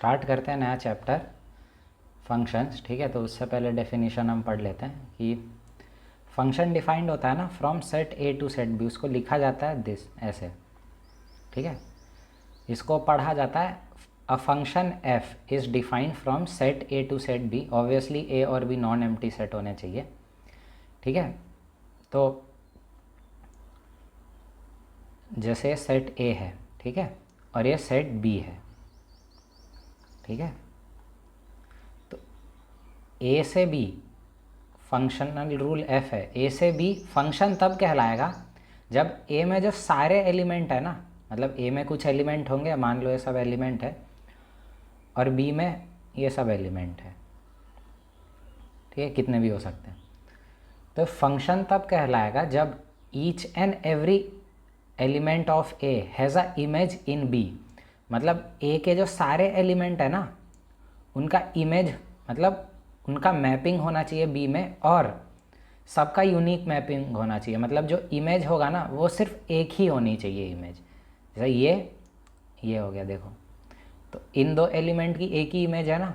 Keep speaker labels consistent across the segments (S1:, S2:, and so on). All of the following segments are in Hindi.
S1: स्टार्ट करते हैं नया चैप्टर फंक्शंस, ठीक है। तो उससे पहले डेफिनेशन हम पढ़ लेते हैं कि फंक्शन डिफाइंड होता है ना from set A to set B, उसको लिखा जाता है दिस ऐसे, ठीक है। इसको पढ़ा जाता है a function f is defined from set A to set B. Obviously A और बी नॉन एम्प्टी सेट होने चाहिए, ठीक है। तो जैसे सेट ए है, ठीक है, और ये सेट बी है, ठीक है। तो ए से बी फंक्शनल रूल एफ है, ए से बी फंक्शन तब कहलाएगा जब ए में जो सारे एलिमेंट है ना, मतलब ए में कुछ एलिमेंट होंगे, मान लो ये सब एलिमेंट है, और बी में ये सब एलिमेंट है, ठीक है, कितने भी हो सकते हैं। तो फंक्शन तब कहलाएगा जब each and every element of A has a image in B, मतलब ए के जो सारे एलिमेंट है ना उनका इमेज, मतलब उनका मैपिंग होना चाहिए बी में, और सबका यूनिक मैपिंग होना चाहिए, मतलब जो इमेज होगा ना वो सिर्फ एक ही होनी चाहिए इमेज। जैसे ये हो गया, देखो, तो इन दो एलिमेंट की एक ही इमेज है ना,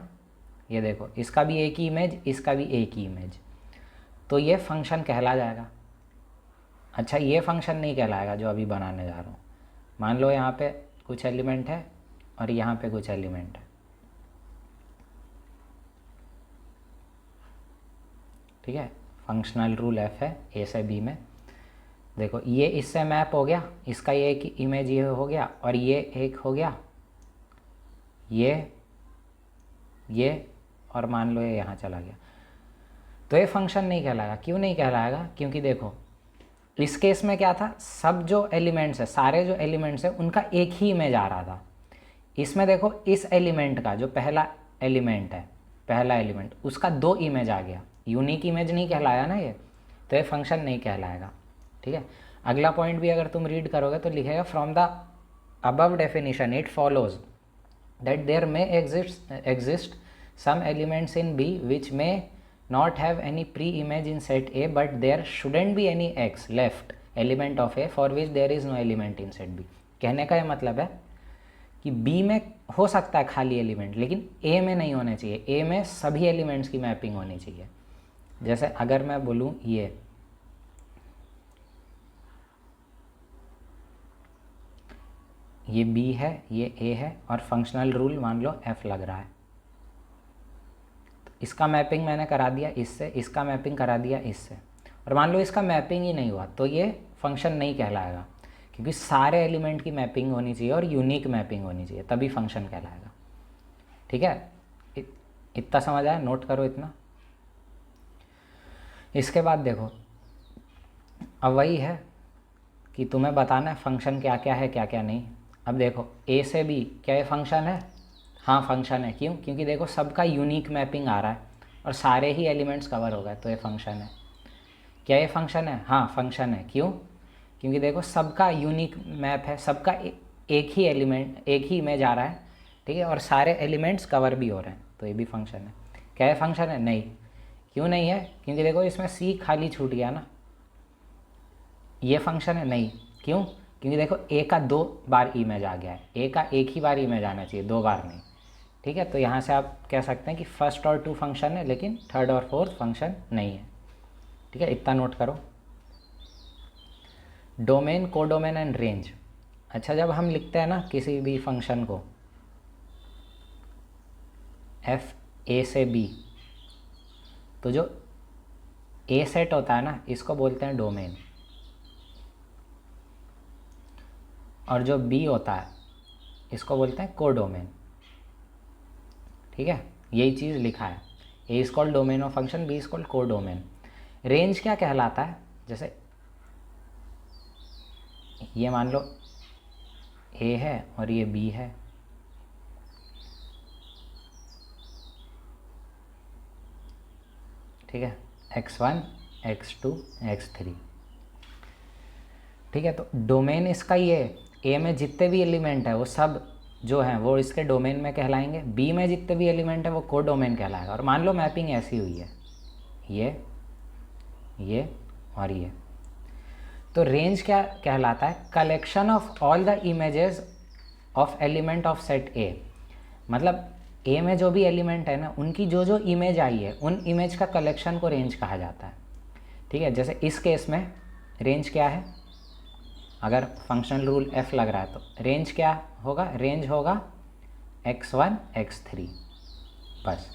S1: ये देखो, इसका भी एक ही इमेज, इसका भी एक ही इमेज, तो ये फंक्शन कहला जाएगा। अच्छा, ये फंक्शन नहीं कहलाएगा जो अभी बनाने जा रहा हूँ। मान लो यहाँ पे कुछ एलिमेंट है और यहाँ पे कुछ एलिमेंट है, ठीक है। फंक्शनल रूल एफ है ए से बी में, देखो ये इससे मैप हो गया, इसका ये एक इमेज ये हो गया, और ये एक हो गया, ये और मान लो ये यहाँ चला गया, तो ये फंक्शन नहीं कहलाएगा। क्यों नहीं कहलाएगा? क्योंकि देखो इस केस में क्या था, सब जो एलिमेंट्स है, सारे जो एलिमेंट्स है उनका एक ही इमेज आ रहा था। इसमें देखो इस एलिमेंट का जो पहला एलिमेंट है, पहला एलिमेंट, उसका दो इमेज आ गया, यूनिक इमेज नहीं कहलाया ना ये, तो ये फंक्शन नहीं कहलाएगा, ठीक है। अगला पॉइंट भी अगर तुम रीड करोगे तो लिखेगा from the above definition it follows that there may exist some elements in B which may not have any pre-image in set A, but there shouldn't be any X left element of A for which there is no element in set B। कहने का ये मतलब है कि B में हो सकता है खाली एलिमेंट, लेकिन A में नहीं होने चाहिए। A में सभी एलिमेंट्स की मैपिंग होनी चाहिए। जैसे अगर मैं बोलूँ ये B है, ये A है, और फंक्शनल रूल मान लो F लग रहा है, इसका मैपिंग मैंने करा दिया इससे, इसका मैपिंग करा दिया इससे, और मान लो इसका मैपिंग ही नहीं हुआ, तो ये फंक्शन नहीं कहलाएगा, क्योंकि सारे एलिमेंट की मैपिंग होनी चाहिए और यूनिक मैपिंग होनी चाहिए, तभी फंक्शन कहलाएगा, ठीक है। इतना समझ आया? नोट करो इतना। इसके बाद देखो, अब वही है कि तुम्हें बताना है फंक्शन क्या क्या है क्या क्या नहीं। अब देखो ए से बी, क्या ये फंक्शन है? हाँ फंक्शन है। क्यों? क्योंकि देखो सबका यूनिक मैपिंग आ रहा है और सारे ही एलिमेंट्स कवर हो गए, तो ये फंक्शन है। क्या ये फंक्शन है? हाँ फंक्शन है। क्यों? क्योंकि देखो सबका यूनिक मैप है, सबका एक ही एलिमेंट, एक ही इमेज आ रहा है, ठीक है, और सारे एलिमेंट्स कवर भी हो रहे हैं, तो ये भी फंक्शन है। क्या ये फंक्शन है? नहीं। क्यों नहीं है? क्योंकि देखो इसमें सी खाली छूट गया ना, ये फंक्शन है। नहीं। क्यों? क्योंकि देखो ए का दो बार इमेज आ गया है, ए का एक ही बार इमेज आना चाहिए, दो बार नहीं, ठीक है। तो यहाँ से आप कह सकते हैं कि फर्स्ट और टू फंक्शन है, लेकिन थर्ड और फोर्थ फंक्शन नहीं है, ठीक है। इतना नोट करो। Domain, codomain and range. अच्छा, जब हम लिखते हैं ना किसी भी फंक्शन को एफ ए से बी, तो जो ए सेट होता है ना इसको बोलते हैं डोमेन, और जो बी होता है इसको बोलते हैं कोडोमेन, ठीक है। यही चीज़ लिखा है, A is called domain of function, B is called codomain. Range क्या कहलाता है? जैसे ये मान लो ए है और ये बी है, ठीक है, x1 x2 x3, ठीक है। तो डोमेन इसका ये है, ए में जितने भी एलिमेंट है वो सब जो हैं वो इसके डोमेन में कहलाएंगे, बी में जितने भी एलिमेंट है वो कोडोमेन कहलाएगा। और मान लो मैपिंग ऐसी हुई है, ये और ये, तो रेंज क्या कहलाता है? Collection of all the images of element of set ए। मतलब ए में जो भी एलिमेंट है ना, उनकी जो जो इमेज आई है उन इमेज का कलेक्शन को रेंज कहा जाता है। ठीक है, जैसे इस केस में रेंज क्या है, अगर फंक्शनल रूल f लग रहा है तो रेंज क्या होगा, रेंज होगा x1 x3 बस,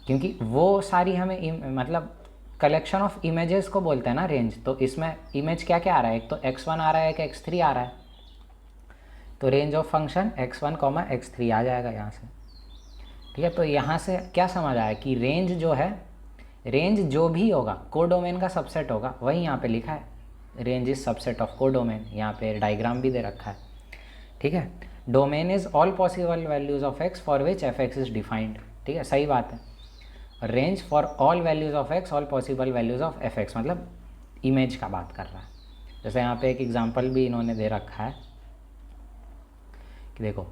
S1: क्योंकि वो सारी हमें मतलब कलेक्शन ऑफ इमेजेस को बोलते हैं ना रेंज। तो इसमें इमेज क्या क्या आ रहा है, एक तो x1 आ रहा है, एक x3 आ रहा है, तो range of function x1, x3 आ जाएगा यहाँ से। ठीक है, तो यहाँ से क्या समझ आया कि रेंज जो है, रेंज जो भी होगा कोडोमेन का सबसेट होगा, वही यहाँ पे लिखा है, range is subset of codomain, यहाँ पे डायग्राम भी दे रखा है। ठीक है, domain is all possible values of x for which F x is defined. ठीक है, सही बात है, range for all values of x all possible values of f x, मतलब इमेज का बात कर रहा है। जैसे यहाँ पे एक एग्जांपल भी इन्होंने दे रखा है कि देखो,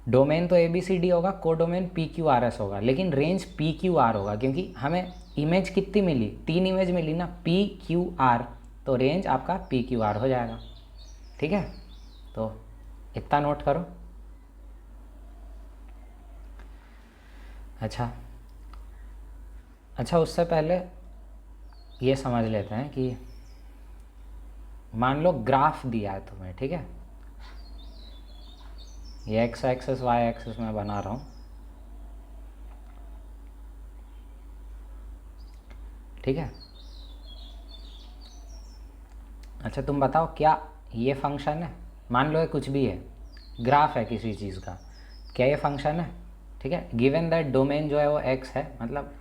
S1: डोमेन तो ABCD होगा, कोडोमेन PQRS होगा, लेकिन रेंज PQR होगा, क्योंकि हमें इमेज कितनी मिली, 3 इमेज मिली ना, PQR, तो रेंज आपका PQR हो जाएगा। ठीक है, तो इतना नोट करो। अच्छा, उससे पहले ये समझ लेते हैं कि मान लो ग्राफ दिया है तुम्हें, ठीक है, ये x एक्सिस y एक्सिस में बना रहा हूँ। ठीक है, अच्छा तुम बताओ क्या ये फंक्शन है, मान लो ये कुछ भी है, ग्राफ है किसी चीज़ का, क्या ये फंक्शन है? ठीक है, गिवन दैट डोमेन जो है वो x है, मतलब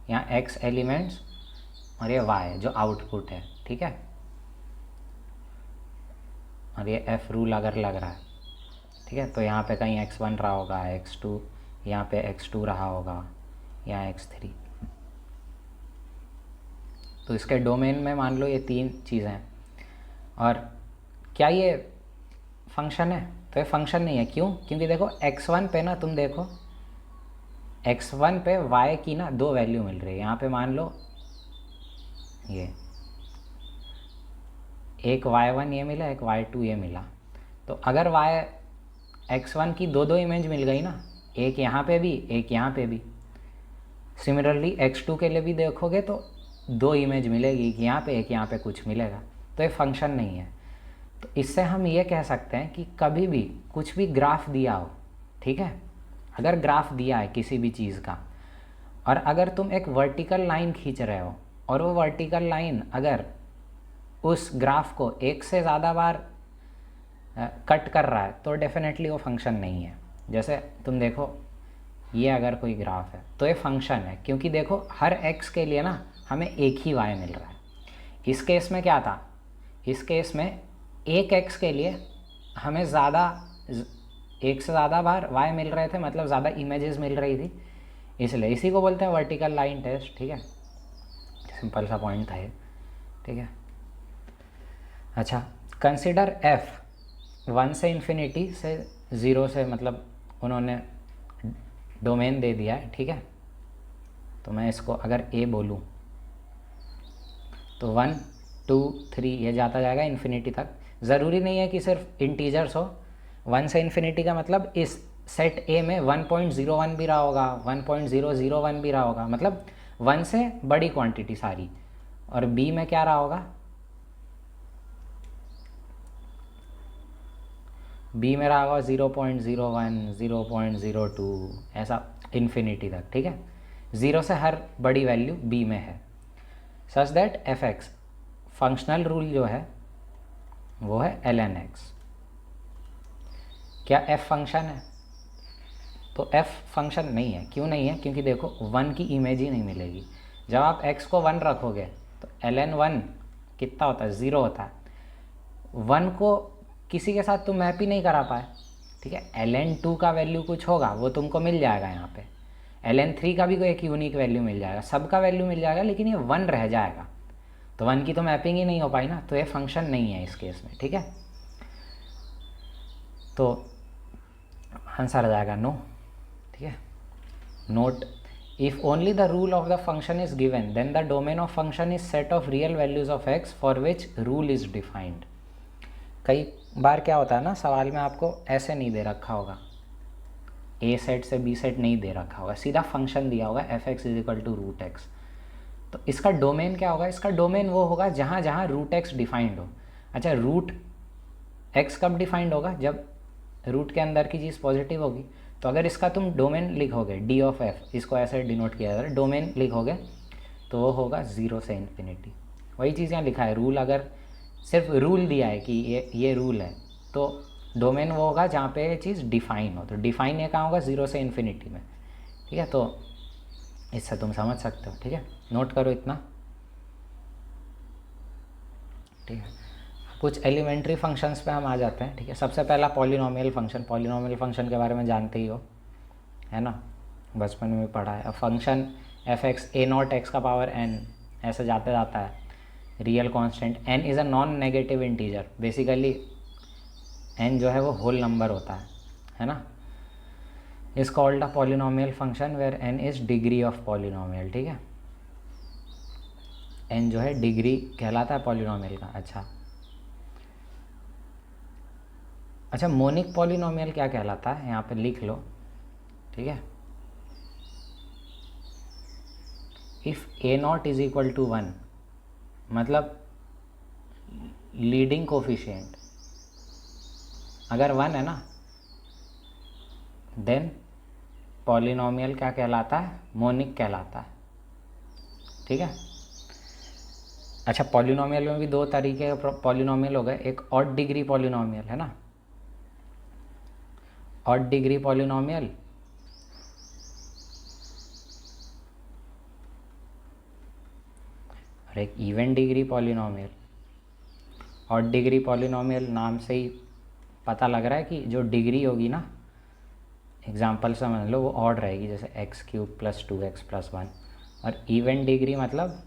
S1: यहाँ x एलिमेंट्स और ये y जो आउटपुट है। ठीक है, और ये f रूल अगर लग रहा है, ठीक है, तो यहाँ पे कहीं x1 रहा होगा, x2, यहाँ पे x2 रहा होगा, यहाँ x3, तो इसके डोमेन में मान लो ये 3 चीज़ें हैं, और क्या ये फंक्शन है? तो ये फंक्शन नहीं है। क्यों? क्योंकि देखो x1 पे ना, तुम देखो x1 पे y की ना 2 वैल्यू मिल रही है। यहाँ पे मान लो ये एक y1 ये मिला, एक y2 ये मिला, तो अगर x1 की 2 इमेज मिल गई ना, एक यहाँ पे भी, एक यहाँ पे भी, सिमिलरली x2 के लिए भी देखोगे तो 2 इमेज मिलेगी, एक यहाँ पे, एक यहाँ पे कुछ मिलेगा, तो ये फंक्शन नहीं है। तो इससे हम ये कह सकते हैं कि कभी भी कुछ भी ग्राफ दिया हो, ठीक है, अगर ग्राफ दिया है किसी भी चीज़ का, और अगर तुम एक वर्टिकल लाइन खींच रहे हो और वो वर्टिकल लाइन अगर उस ग्राफ को एक से ज़्यादा बार कट कर रहा है तो डेफिनेटली वो फंक्शन नहीं है। जैसे तुम देखो ये अगर कोई ग्राफ है तो ये फंक्शन है, क्योंकि देखो हर x के लिए ना हमें एक ही y मिल रहा है। इस केस में क्या था, इस केस में एक x के लिए हमें एक से ज़्यादा बार y मिल रहे थे, मतलब ज़्यादा इमेजेस मिल रही थी, इसलिए इसी को बोलते हैं वर्टिकल लाइन टेस्ट। ठीक है, सिंपल सा पॉइंट था ये। ठीक है, अच्छा कंसिडर f 1 से इन्फिनिटी से 0 से, मतलब उन्होंने डोमेन दे दिया है। ठीक है, तो मैं इसको अगर a बोलूँ तो 1 2 3 ये जाता जाएगा इन्फिनिटी तक। ज़रूरी नहीं है कि सिर्फ इंटीजर्स हो, 1 से इन्फिनिटी का मतलब इस सेट A में 1.01 भी रहा होगा, 1.001 भी रहा होगा, मतलब 1 से बड़ी क्वांटिटी सारी, और B में क्या रहा होगा, B में रहा होगा 0.01 0.02 ऐसा इन्फिनिटी तक। ठीक है, 0 से हर बड़ी वैल्यू B में है, सच that F x functional rule जो है वो है ln x। क्या f फंक्शन है? तो f फंक्शन नहीं है। क्यों नहीं है? क्योंकि देखो 1 की इमेज ही नहीं मिलेगी। जब आप x को 1 रखोगे तो ln 1 कितना होता है, 0 होता है। 1 को किसी के साथ तुम मैप ही नहीं करा पाए। ठीक है, ln 2 का वैल्यू कुछ होगा वो तुमको मिल जाएगा, यहाँ पे ln 3 का भी कोई एक यूनिक वैल्यू मिल जाएगा, सबका वैल्यू मिल जाएगा, लेकिन ये 1 रह जाएगा, तो 1 की तो मैपिंग ही नहीं हो पाई ना, तो ये फंक्शन नहीं है इस केस में। ठीक है, तो आंसर आ जाएगा नो। ठीक है, note, if only the rule of the function is given then the domain of function is set of real values of x for which rule is defined. कई बार क्या होता है ना, सवाल में आपको ऐसे नहीं दे रखा होगा, ए सेट से बी सेट नहीं दे रखा होगा, सीधा फंक्शन दिया होगा f x is equal to root x, तो इसका डोमेन क्या होगा? इसका डोमेन वो होगा जहाँ जहाँ रूट एक्स डिफाइंड हो। अच्छा, रूट एक्स कब डिफाइंड होगा? जब रूट के अंदर की चीज़ पॉजिटिव होगी। तो अगर इसका तुम डोमेन लिखोगे डी ऑफ एफ, इसको ऐसे डिनोट किया जाता है, डोमेन लिखोगे तो वो होगा 0 से इन्फिनिटी। वही चीज़ यहाँ लिखा है, रूल अगर सिर्फ रूल दिया है कि ये रूल है, तो डोमेन वो होगा जहाँ पे ये चीज़ डिफाइन हो। तो डिफाइन ये कहाँ होगा? 0 से इन्फिनिटी में। ठीक है, तो इससे तुम समझ सकते हो। ठीक है, नोट करो इतना। ठीक है, कुछ एलिमेंट्री फंक्शंस पे हम आ जाते हैं। ठीक है, सबसे पहला पॉलिनोमियल फंक्शन। पॉलिनोमियल फंक्शन के बारे में जानते ही हो, है ना, बचपन में भी पढ़ा है। Function f x a not x का पावर एन ऐसे जाते जाता है, real constant. N is a non negative integer, basically n जो है वो होल नंबर होता है ना। Is called a polynomial function where n is degree of polynomial. ठीक है, एन जो है डिग्री कहलाता है पॉलिनोमियल का। अच्छा, मोनिक पॉलिनोमियल क्या कहलाता है? यहाँ पे लिख लो। ठीक है, if a not is equal to 1, मतलब लीडिंग कोफिशिएंट अगर 1 है ना, देन पॉलिनोमियल क्या कहलाता है? मोनिक कहलाता है। ठीक है, अच्छा, पॉलिनोमियल में भी दो तरीके के पॉलिनोमियल हो गए। एक ऑड डिग्री पॉलिनोमियल है ना, ऑड डिग्री पॉलिनोमियल, और एक even degree polynomial. Odd degree polynomial नाम से ही पता लग रहा है कि जो डिग्री होगी ना, एग्जाम्पल समझ लो, वो ऑड रहेगी, जैसे x cube plus 2x plus 1। और इवन डिग्री मतलब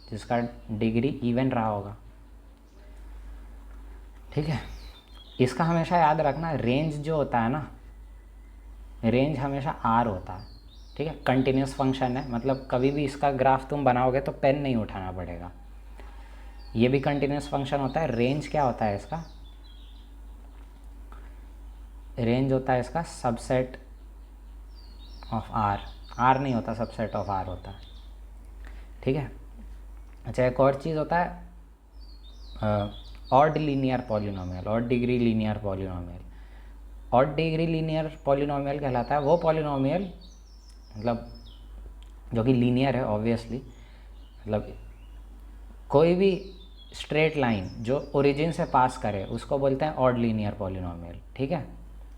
S1: जिसका डिग्री इवन रहा होगा। ठीक है, इसका हमेशा याद रखना, रेंज जो होता है ना, रेंज हमेशा आर होता है। ठीक है, कंटिन्यूस फंक्शन है, मतलब कभी भी इसका ग्राफ तुम बनाओगे तो पेन नहीं उठाना पड़ेगा। ये भी कंटिन्यूस फंक्शन होता है। रेंज क्या होता है इसका? रेंज होता है इसका सबसेट ऑफ आर। आर नहीं होता, सबसेट ऑफ आर होता है। ठीक है, अच्छा, एक और चीज़ होता है odd linear polynomial, odd degree linear polynomial. Odd degree linear polynomial कहलाता है वो पॉलिनोमियल, मतलब जो कि लीनियर है ऑब्वियसली, मतलब कोई भी स्ट्रेट लाइन जो ओरिजिन से पास करे उसको बोलते हैं ऑड लीनियर पॉलिनोमियल। ठीक है,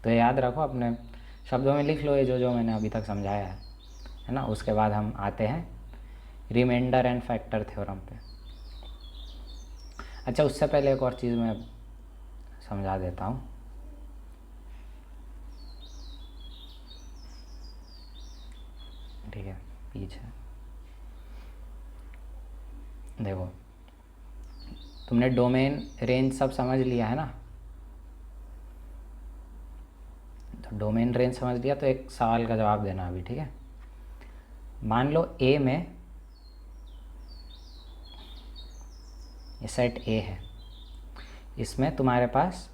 S1: तो याद रखो, अपने शब्दों में लिख लो ये जो मैंने अभी तक समझाया है ना। उसके बाद हम आते हैं रिमाइंडर एंड फैक्टर थ्योरम पे। अच्छा, उससे पहले एक और चीज़ मैं समझा देता हूँ। ठीक है, पीछे देखो, तुमने डोमेन रेंज सब समझ लिया है ना। तो डोमेन रेंज समझ लिया, तो एक सवाल का जवाब देना अभी। ठीक है, मान लो ए में ये सेट ए है, इसमें तुम्हारे पास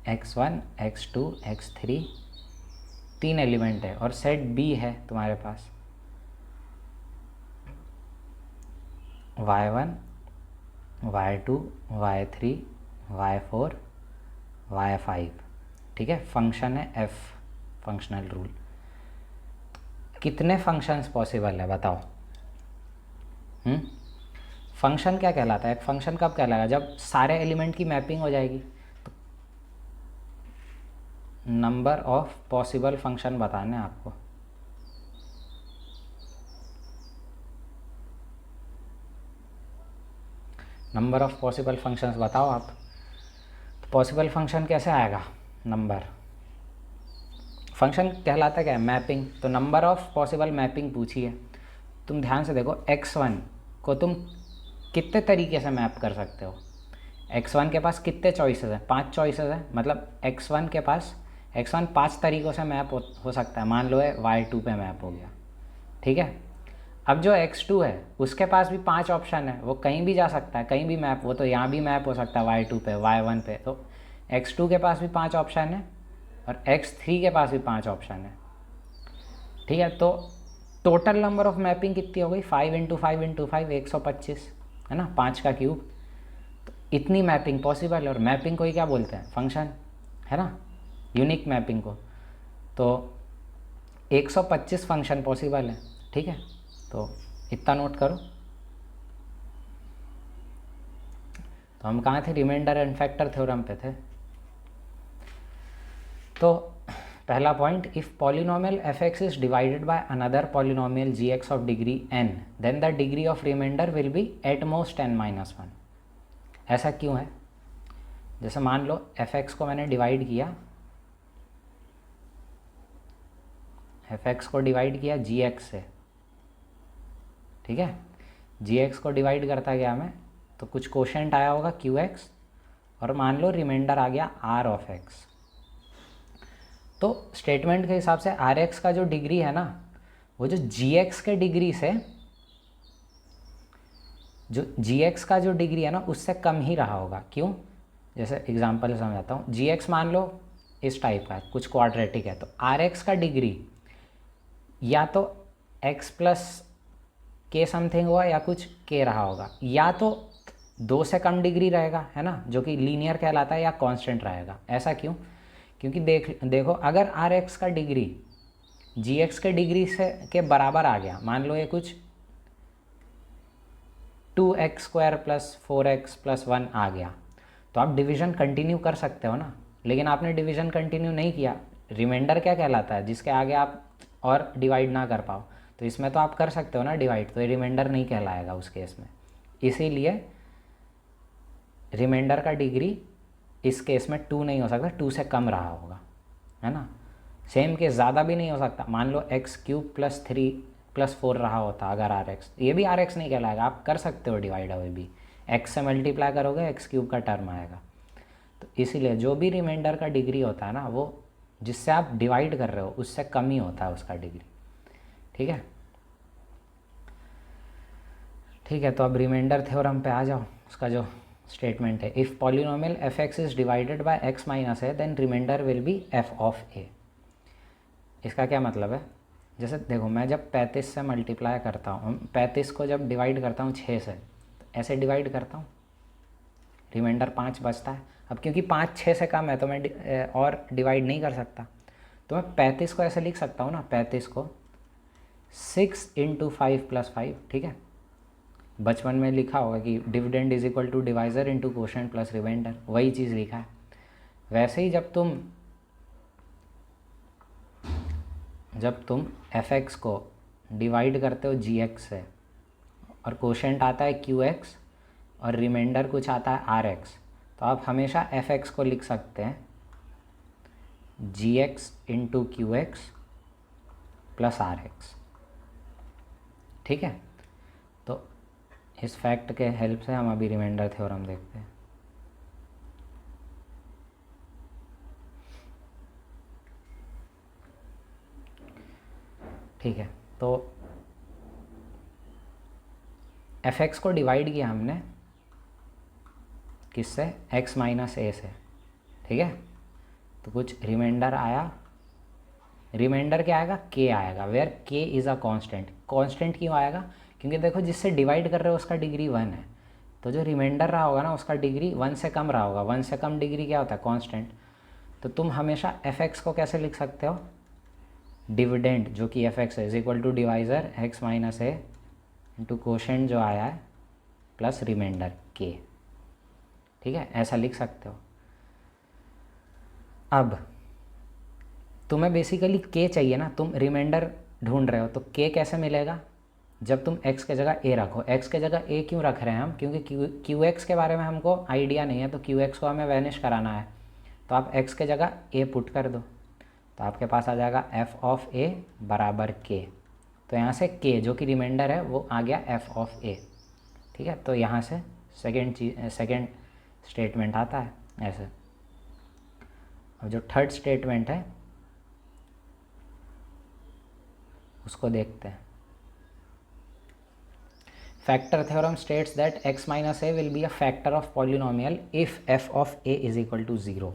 S1: x1 x2 x3 तीन एलिमेंट है, और सेट बी है तुम्हारे पास y1 y2 y3 y4 y5। ठीक है, फंक्शन है f, फंक्शनल रूल। कितने फंक्शंस पॉसिबल है बताओ? फंक्शन क्या कहलाता है? एक फंक्शन कब कहलाएगा? जब सारे एलिमेंट की मैपिंग हो जाएगी। तो नंबर ऑफ पॉसिबल फंक्शन बताने हैं आपको। नंबर ऑफ पॉसिबल फंक्शंस बताओ आप। तो पॉसिबल फंक्शन कैसे आएगा? नंबर, फंक्शन कहलाता क्या है? मैपिंग। तो नंबर ऑफ पॉसिबल मैपिंग पूछी है। तुम ध्यान से देखो, x1 को तुम कितने तरीके से मैप कर सकते हो? x1 के पास कितने चॉइसेस हैं? 5 चॉइसेस हैं, मतलब x1 के पास x1 5 तरीक़ों से मैप हो सकता है। मान लो है y2 पे मैप हो गया। ठीक है, अब जो x2 है उसके पास भी 5 ऑप्शन है, वो कहीं भी जा सकता है, कहीं भी मैप, वो तो यहाँ भी मैप हो सकता है y2 पे y1 पे। तो x2 के पास भी 5 ऑप्शन है, और x3 के पास भी 5 ऑप्शन है, ठीक है। तो टोटल नंबर ऑफ मैपिंग कितनी हो गई, 5 × 5 × 5 125 है ना, 5 का क्यूब। तो इतनी मैपिंग पॉसिबल है, और मैपिंग को ही क्या बोलते हैं, फंक्शन, है ना, यूनिक मैपिंग को। तो 125 फंक्शन पॉसिबल है, ठीक है। तो इतना नोट करो। तो हम कहाँ थे, रिमाइंडर एंड फैक्टर थ्योरम पे थे। तो पहला point, if polynomial f(x) is divided by another polynomial g(x) of degree n, then the degree of remainder will be at most n-1। ऐसा क्यों है, जैसे मान लो f(x) को मैंने डिवाइड किया, f(x) को डिवाइड किया g(x) से, ठीक है। g(x) को डिवाइड करता गया मैं, तो कुछ कोशेंट आया होगा qx, और मान लो रिमाइंडर आ गया r ऑफ x। तो स्टेटमेंट के हिसाब से rx का जो डिग्री है ना, वो जो gx के डिग्री से, जो gx का जो डिग्री है ना, उससे कम ही रहा होगा। क्यों, जैसे एग्जांपल समझाता हूँ। gx मान लो इस टाइप का है, कुछ क्वाड्रेटिक है, तो rx का डिग्री या तो x प्लस के समथिंग हुआ या कुछ k रहा होगा, या तो 2 से कम डिग्री रहेगा, है ना, जो कि लीनियर कहलाता है, या कांस्टेंट रहेगा। ऐसा क्यों, क्योंकि देखो अगर rx का डिग्री gx के डिग्री से के बराबर आ गया, मान लो ये कुछ 2x² + 4x + 1 आ गया, तो आप डिवीज़न कंटिन्यू कर सकते हो ना। लेकिन आपने डिवीज़न कंटिन्यू नहीं किया। रिमाइंडर क्या कहलाता है, जिसके आगे आप और डिवाइड ना कर पाओ। तो इसमें तो आप कर सकते हो ना डिवाइड, तो ये रिमाइंडर नहीं कहलाएगा उस केस में। इसीलिए रिमाइंडर का डिग्री इस केस में 2 नहीं हो सकता, 2 से कम रहा होगा, है ना। सेम केस ज़्यादा भी नहीं हो सकता, मान लो x³ + 3 + 4 रहा होता अगर rx, ये भी rx नहीं कहलाएगा। आप कर सकते हो डिवाइड, अभी भी x से मल्टीप्लाई करोगे x³ का टर्म आएगा। तो इसीलिए जो भी रिमाइंडर का डिग्री होता है ना, वो जिससे आप डिवाइड कर रहे हो उससे कम ही होता है उसका डिग्री, ठीक है। ठीक है, तो अब रिमाइंडर थ्योरम पे आ जाओ। उसका जो स्टेटमेंट है, if polynomial f(x) is divided by x - a, then remainder will be f of a। इसका क्या मतलब है, जैसे देखो मैं जब 35 से मल्टीप्लाई करता हूँ, 35 को जब डिवाइड करता हूँ 6 से, तो ऐसे डिवाइड करता हूँ, रिमाइंडर 5 बचता है। अब क्योंकि 5 6 से कम है तो मैं और डिवाइड नहीं कर सकता, तो मैं 35 को ऐसे लिख सकता हूँ ना, 35 को 6 × 5 + 5, ठीक है। बचपन में लिखा होगा कि dividend is equal to divisor into quotient plus remainder, वही चीज़ लिखा है। वैसे ही जब तुम f(x) को डिवाइड करते हो gx से, और कोशेंट आता है qx, और रिमाइंडर कुछ आता है rx, तो आप हमेशा f(x) को लिख सकते हैं gx into qx plus rx, ठीक है। तो इस फैक्ट के हेल्प से हम अभी रिमाइंडर थ्योरम देखते हैं। ठीक है, तो f(x) को डिवाइड किया हमने किससे, x - a से, ठीक है। तो कुछ रिमाइंडर आया, रिमाइंडर क्या आएगा, k आएगा, where k is a constant. Constant क्यों आएगा, क्योंकि देखो जिससे डिवाइड कर रहे हो उसका डिग्री 1 है, तो जो रिमाइंडर रहा होगा ना उसका डिग्री 1 से कम रहा होगा। 1 से कम डिग्री क्या होता है, कांस्टेंट। तो तुम हमेशा f(x) को कैसे लिख सकते हो, डिविडेंड जो कि f(x) है is equal to divisor x - a into quotient जो आया है प्लस रिमाइंडर k, ठीक है, ऐसा लिख सकते हो। अब तुम्हें बेसिकली k चाहिए ना, तुम रिमाइंडर ढूंढ रहे हो, तो k कैसे मिलेगा, जब तुम x के जगह a रखो। x के जगह a क्यों रख रहे हैं हम, क्योंकि qx के बारे में हमको आइडिया नहीं है, तो qx को हमें वैनिश कराना है, तो आप x के जगह a पुट कर दो, तो आपके पास आ जाएगा f ऑफ a बराबर k। तो यहाँ से k जो कि रिमाइंडर है वो आ गया f ऑफ a, ठीक है। तो यहाँ से सेकेंड स्टेटमेंट आता है ऐसे। अब जो थर्ड स्टेटमेंट है उसको देखते हैं। Factor theorem states that x - a will be a factor of polynomial if f of a is equal to 0।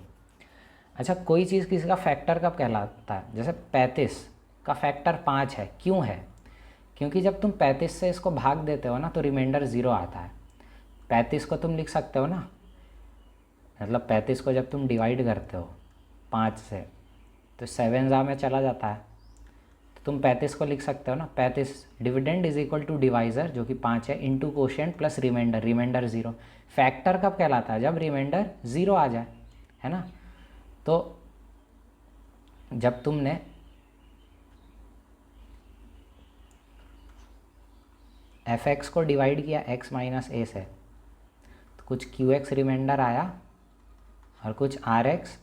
S1: अच्छा, कोई चीज़ किसी का फैक्टर कब कहलाता है? जैसे 35 का फैक्टर 5 है, क्यों है? क्योंकि जब तुम 35 से इसको भाग देते हो ना तो रिमाइंडर 0 आता है। 35 को तुम लिख सकते हो ना, मतलब 35 को जब तुम डिवाइड करते हो 5 से तो 7 जा में चला जाता है, तो तुम 35 को लिख सकते हो ना, 35 dividend is equal to divisor जो कि 5 है into quotient plus remainder, remainder 0। Factor कब कहलाता है? जब रिमाइंडर 0 आ जाए, है ना। तो जब तुमने एफ एक्स को डिवाइड किया x माइनस ए से, तो कुछ क्यू एक्स रिमाइंडर आया और कुछ आर एक्स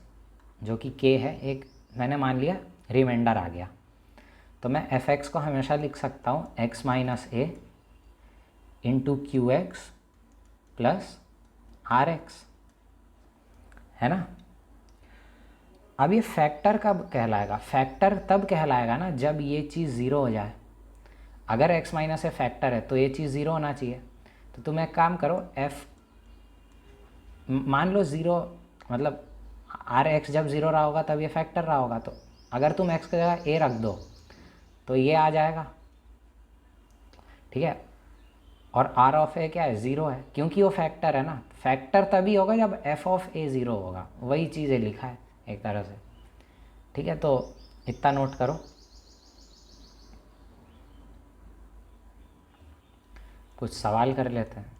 S1: जो कि k है, एक मैंने मान लिया रिमाइंडर आ गया। तो मैं एफ एक्स को हमेशा लिख सकता हूँ x minus a into q x plus r x, है ना। अब ये फैक्टर कब कहलाएगा? फैक्टर तब कहलाएगा ना जब ये चीज़ 0 हो जाए। अगर x माइनस ए फैक्टर है तो ये चीज़ 0 होना चाहिए। तो तुम एक काम करो, f मान लो 0, मतलब आर एक्स जब 0 रहा होगा तब ये फैक्टर रहा होगा। तो अगर तुम x की जगह a रख दो तो ये आ जाएगा, ठीक है। और आर ऑफ ए क्या है? 0 है, क्योंकि वो फैक्टर है ना। फैक्टर तभी होगा जब एफ ऑफ ए 0 होगा, वही चीज़ें लिखा है एक तरह से, ठीक है। तो इतना नोट करो। कुछ सवाल कर लेते हैं।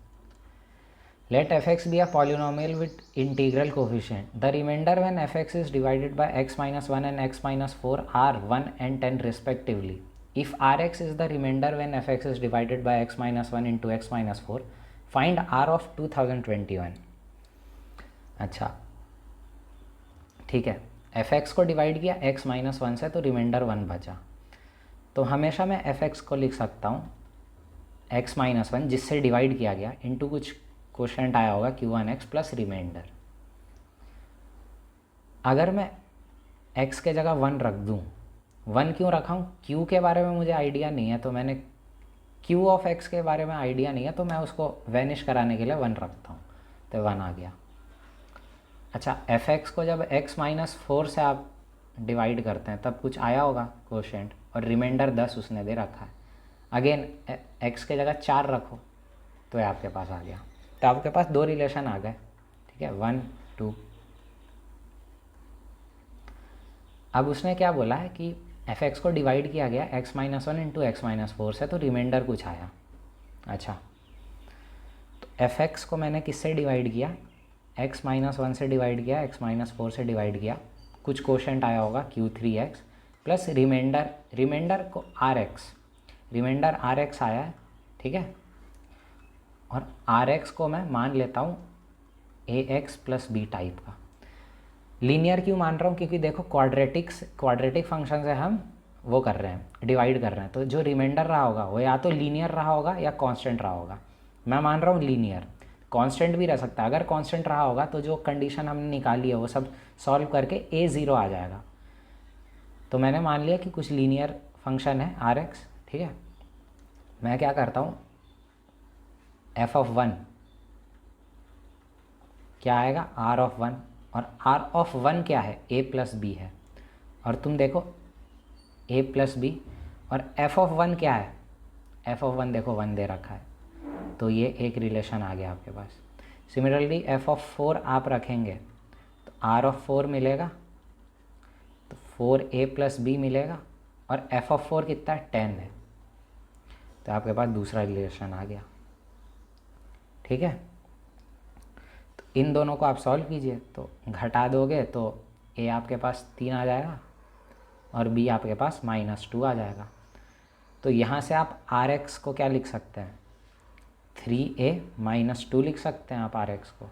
S1: Let f x be a polynomial with integral coefficient, the remainder when f x is divided by x minus 1 and x minus 4 are 1 and 10 respectively. If Rx is the remainder when fx is divided by x minus 1 into x minus 4, find R of 2021. अच्छा, ठीक है। एफ एक्स को डिवाइड किया x माइनस 1 से तो रिमाइंडर 1 बचा। तो हमेशा मैं एफ एक्स को लिख सकता हूँ x माइनस 1 जिससे डिवाइड किया गया इंटू कुछ क्वोशिएंट आया होगा q1x प्लस रिमाइंडर। अगर मैं x के जगह 1 रख दूँ, 1 क्यों रखा हूँ? q के बारे में मुझे आइडिया नहीं है, तो मैंने q ऑफ x के बारे में आइडिया नहीं है, तो मैं उसको वैनिश कराने के लिए 1 रखता हूँ, तो 1 आ गया। अच्छा, एफ एक्स को जब x माइनस 4 से आप डिवाइड करते हैं तब कुछ आया होगा क्वोशिएंट, और रिमाइंडर 10 उसने दे रखा है। अगेन x के जगह 4 रखो तो ये आपके पास आ गया। तो आपके पास 2 रिलेशन आ गए, ठीक है, 1 2। अब उसने क्या बोला है कि एफ एक्स को डिवाइड किया गया x minus 1 into x minus 4 से, तो रिमाइंडर कुछ आया। अच्छा, तो एफ एक्स को मैंने किससे डिवाइड किया? x माइनस 1 से डिवाइड किया, x माइनस 4 से डिवाइड किया, कुछ क्वोशिएंट आया होगा q3x प्लस रिमाइंडर, रिमाइंडर को rx, रिमाइंडर rx आया है, ठीक है। और rx को मैं मान लेता हूँ ax प्लस बी टाइप का। लीनियर क्यों मान रहा हूँ? क्योंकि देखो क्वाड्रेटिक फंक्शन से हम वो कर रहे हैं, डिवाइड कर रहे हैं, तो जो रिमाइंडर रहा होगा वो या तो लीनियर रहा होगा या कांस्टेंट रहा होगा। मैं मान रहा हूँ लीनियर, कांस्टेंट भी रह सकता है। अगर कांस्टेंट रहा होगा तो जो कंडीशन हमने निकाली है वो सब सॉल्व करके a 0 आ जाएगा। तो मैंने मान लिया कि कुछ लीनियर फंक्शन है rx, ठीक है। मैं क्या करता हूँ, f ऑफ 1 क्या आएगा? r ऑफ 1, और r ऑफ 1 क्या है? a प्लस बी है। और तुम देखो a प्लस बी, और f ऑफ 1 क्या है? f ऑफ 1 देखो 1 दे रखा है, तो ये एक रिलेशन आ गया आपके पास। सिमिलरली f ऑफ 4 आप रखेंगे तो r ऑफ 4 मिलेगा, तो 4a प्लस बी मिलेगा, और f ऑफ 4 कितना है? 10 है, तो आपके पास दूसरा रिलेशन आ गया, ठीक है। तो इन दोनों को आप सॉल्व कीजिए, तो घटा दोगे तो a आपके पास 3 आ जाएगा और b आपके पास -2 आ जाएगा। तो यहाँ से आप rx को क्या लिख सकते हैं? 3a -2 लिख सकते हैं आप rx को,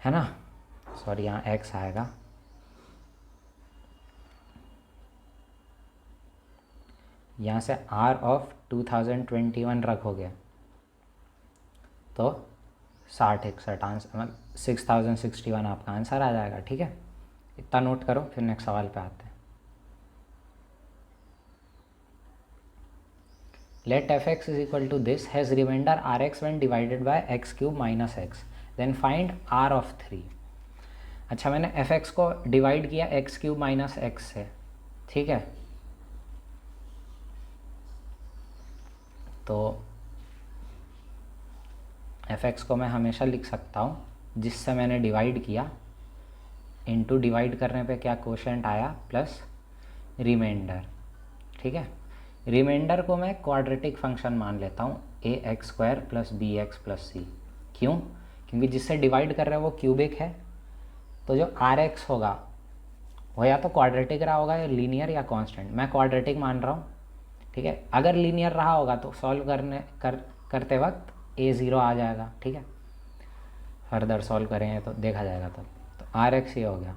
S1: है ना। सॉरी, यहाँ x आएगा, यहाँ से r ऑफ 2021 रखोगे तो 6061 आंसर, मतलब 6061 आपका आंसर आ जाएगा, ठीक है। इतना नोट करो, फिर नेक्स्ट सवाल पे आते हैं। Let f x is equal to this has remainder r x when divided by x cube minus x, then find r of 3। अच्छा, मैंने एफ एक्स को डिवाइड किया एक्स क्यूब माइनस एक्स से, ठीक है। तो एफ एक्स को मैं हमेशा लिख सकता हूँ जिससे मैंने डिवाइड किया, इनटू डिवाइड करने पे क्या कोशेंट आया प्लस रिमाइंडर, ठीक है। रिमाइंडर को मैं क्वाड्रेटिक फंक्शन मान लेता हूँ a x square plus b x plus c. क्यों? क्योंकि जिससे डिवाइड कर रहे हैं वो क्यूबिक है, तो जो आर एक्स होगा वो या तो क्वाड्रेटिक रहा होगा या लीनियर या कांस्टेंट। मैं क्वाड्रेटिक मान रहा हूँ, ठीक है। अगर लीनियर रहा होगा तो सॉल्व करते वक्त ए ज़ीरो आ जाएगा, ठीक है। फर्दर सॉल्व करेंगे तो देखा जाएगा तब। तो आर एक्स ये हो गया।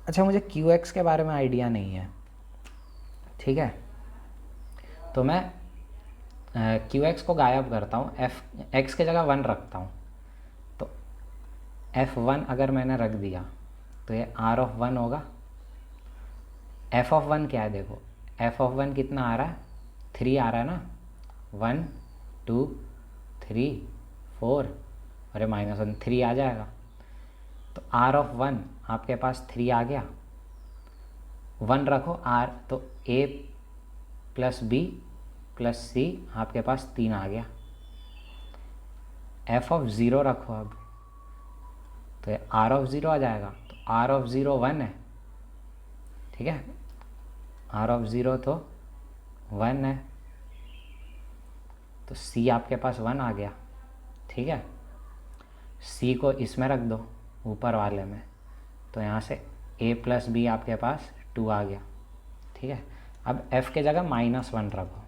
S1: अच्छा, मुझे क्यू एक्स के बारे में आइडिया नहीं है, ठीक है। तो मैं क्यू एक्स को गायब करता हूँ, एफ एक्स के जगह 1 रखता हूँ। तो F1 अगर मैंने रख दिया तो ये R ऑफ 1 होगा। F ऑफ 1 क्या है? देखो F ऑफ 1 कितना आ रहा है? 3 आ रहा है ना। 1 2 3 4 और ये -1 3 आ जाएगा। तो R ऑफ 1 आपके पास 3 आ गया। 1 रखो R, तो A plus B plus C आपके पास 3 आ गया। F ऑफ 0 रखो अब, तो ये R ऑफ 0 आ जाएगा। तो R ऑफ 0 1 है, ठीक है। R ऑफ 0 तो 1 है, तो C आपके पास 1 आ गया, ठीक है। C को इसमें रख दो ऊपर वाले में, तो यहाँ से A प्लस बी आपके पास 2 आ गया, ठीक है। अब F के जगह -1 रखो,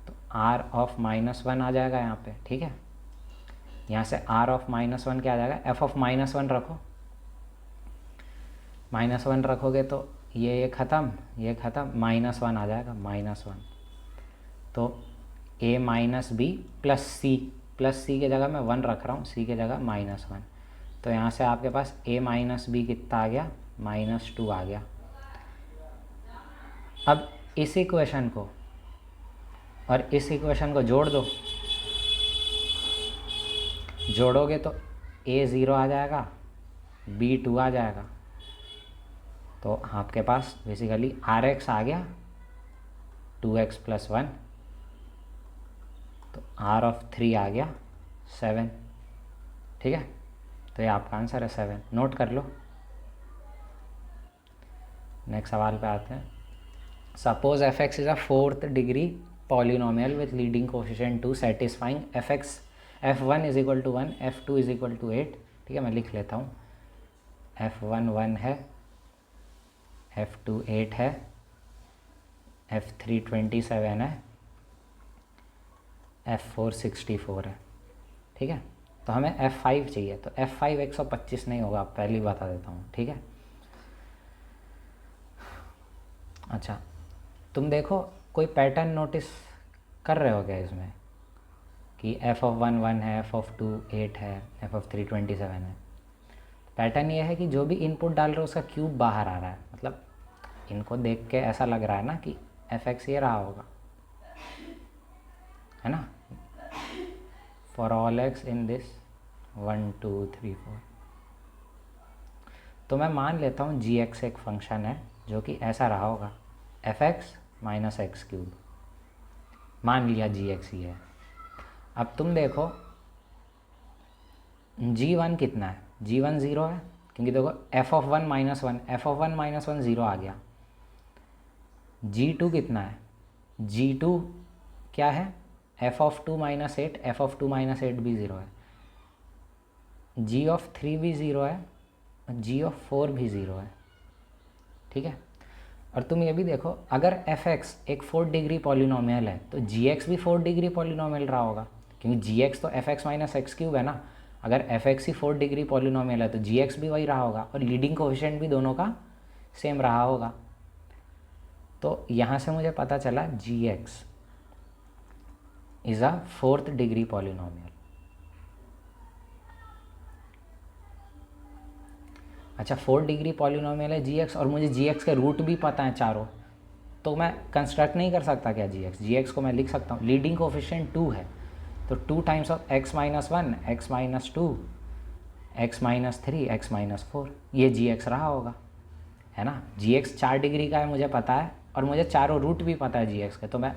S1: तो R ऑफ -1 आ जाएगा यहाँ पे, ठीक है। यहाँ से R ऑफ -1 क्या आ जाएगा? F ऑफ -1 रखो। -1 रखोगे तो ये ख़त्म, ये ख़त्म, -1 आ जाएगा, -1। तो A माइनस बी प्लस सी के जगह मैं 1 रख रहा हूँ, C के जगह -1। तो यहाँ से आपके पास A माइनस बी कितना आ गया? -2 आ गया। अब इस इक्वेशन को और इस इक्वेशन को जोड़ दो, जोड़ोगे तो A 0 आ जाएगा, B 2 आ जाएगा। तो आपके पास बेसिकली आर एक्स आ गया 2x प्लस 1, तो R ऑफ 3 आ गया 7, ठीक है। तो ये आपका आंसर है 7, नोट कर लो। नेक्स्ट सवाल पे आते हैं। Suppose f x is a 4th degree polynomial with leading coefficient 2 satisfying f x f1 is equal to 1, f2 is equal to 8, ठीक है। मैं लिख लेता हूँ, f1 1 है, f2 8 है, f3 27 है, f4 64 है, ठीक है। तो हमें f5 चाहिए, तो f5 125 नहीं होगा, पहले ही बता देता हूँ, ठीक है। अच्छा, तुम देखो कोई पैटर्न नोटिस कर रहे हो क्या इसमें कि f ऑफ 1 1 है, f ऑफ 2 8 है, f ऑफ 3 27 है। पैटर्न ये है कि जो भी इनपुट डाल रहे हो उसका क्यूब बाहर आ रहा है, मतलब इनको देख के ऐसा लग रहा है ना कि एफ एक्स ये रहा होगा, है ना। For all x in this 1 2 3 4, तो मैं मान लेता हूँ जी एक्स एक फंक्शन है जो कि ऐसा रहा होगा, f x minus x cube. मान लिया जी एक्स ही है। अब तुम देखो g1 कितना है? g1 0 है, क्योंकि देखो f ऑफ 1 -1, f ऑफ 1 -1 0 आ गया। g2 कितना है? g2 क्या है? f ऑफ 2 -8, f ऑफ 2 -8 भी 0 है, g ऑफ 3 भी 0 है, g ऑफ 4 भी 0 है, ठीक है। और तुम ये भी देखो, अगर एफ एक्स एक 4th डिग्री पॉलिनोमियल है तो जी एक्स भी 4th डिग्री पॉलिनोमियल रहा होगा, क्योंकि जी एक्स तो F x minus x cube है ना। अगर एफ एक्स ही 4th डिग्री पॉलिनोमियल है तो जी एक्स भी वही रहा होगा, और लीडिंग कोएफिशिएंट भी दोनों का सेम रहा होगा। तो यहाँ से मुझे पता चला g x is a 4th degree polynomial. अच्छा, 4th डिग्री पॉलिनोमियल है जी एक्स, और मुझे जी एक्स के रूट भी पता है चारों, तो मैं कंस्ट्रक्ट नहीं कर सकता क्या जी एक्स को मैं लिख सकता हूँ, लीडिंग कोफिशिएंट 2 है, तो 2 times of x -1 x -2 x minus 3 x minus 4, ये जी एक्स रहा होगा, है ना। जी एक्स 4 डिग्री का है मुझे पता है, और मुझे चारों रूट भी पता है जी एक्स के, तो मैं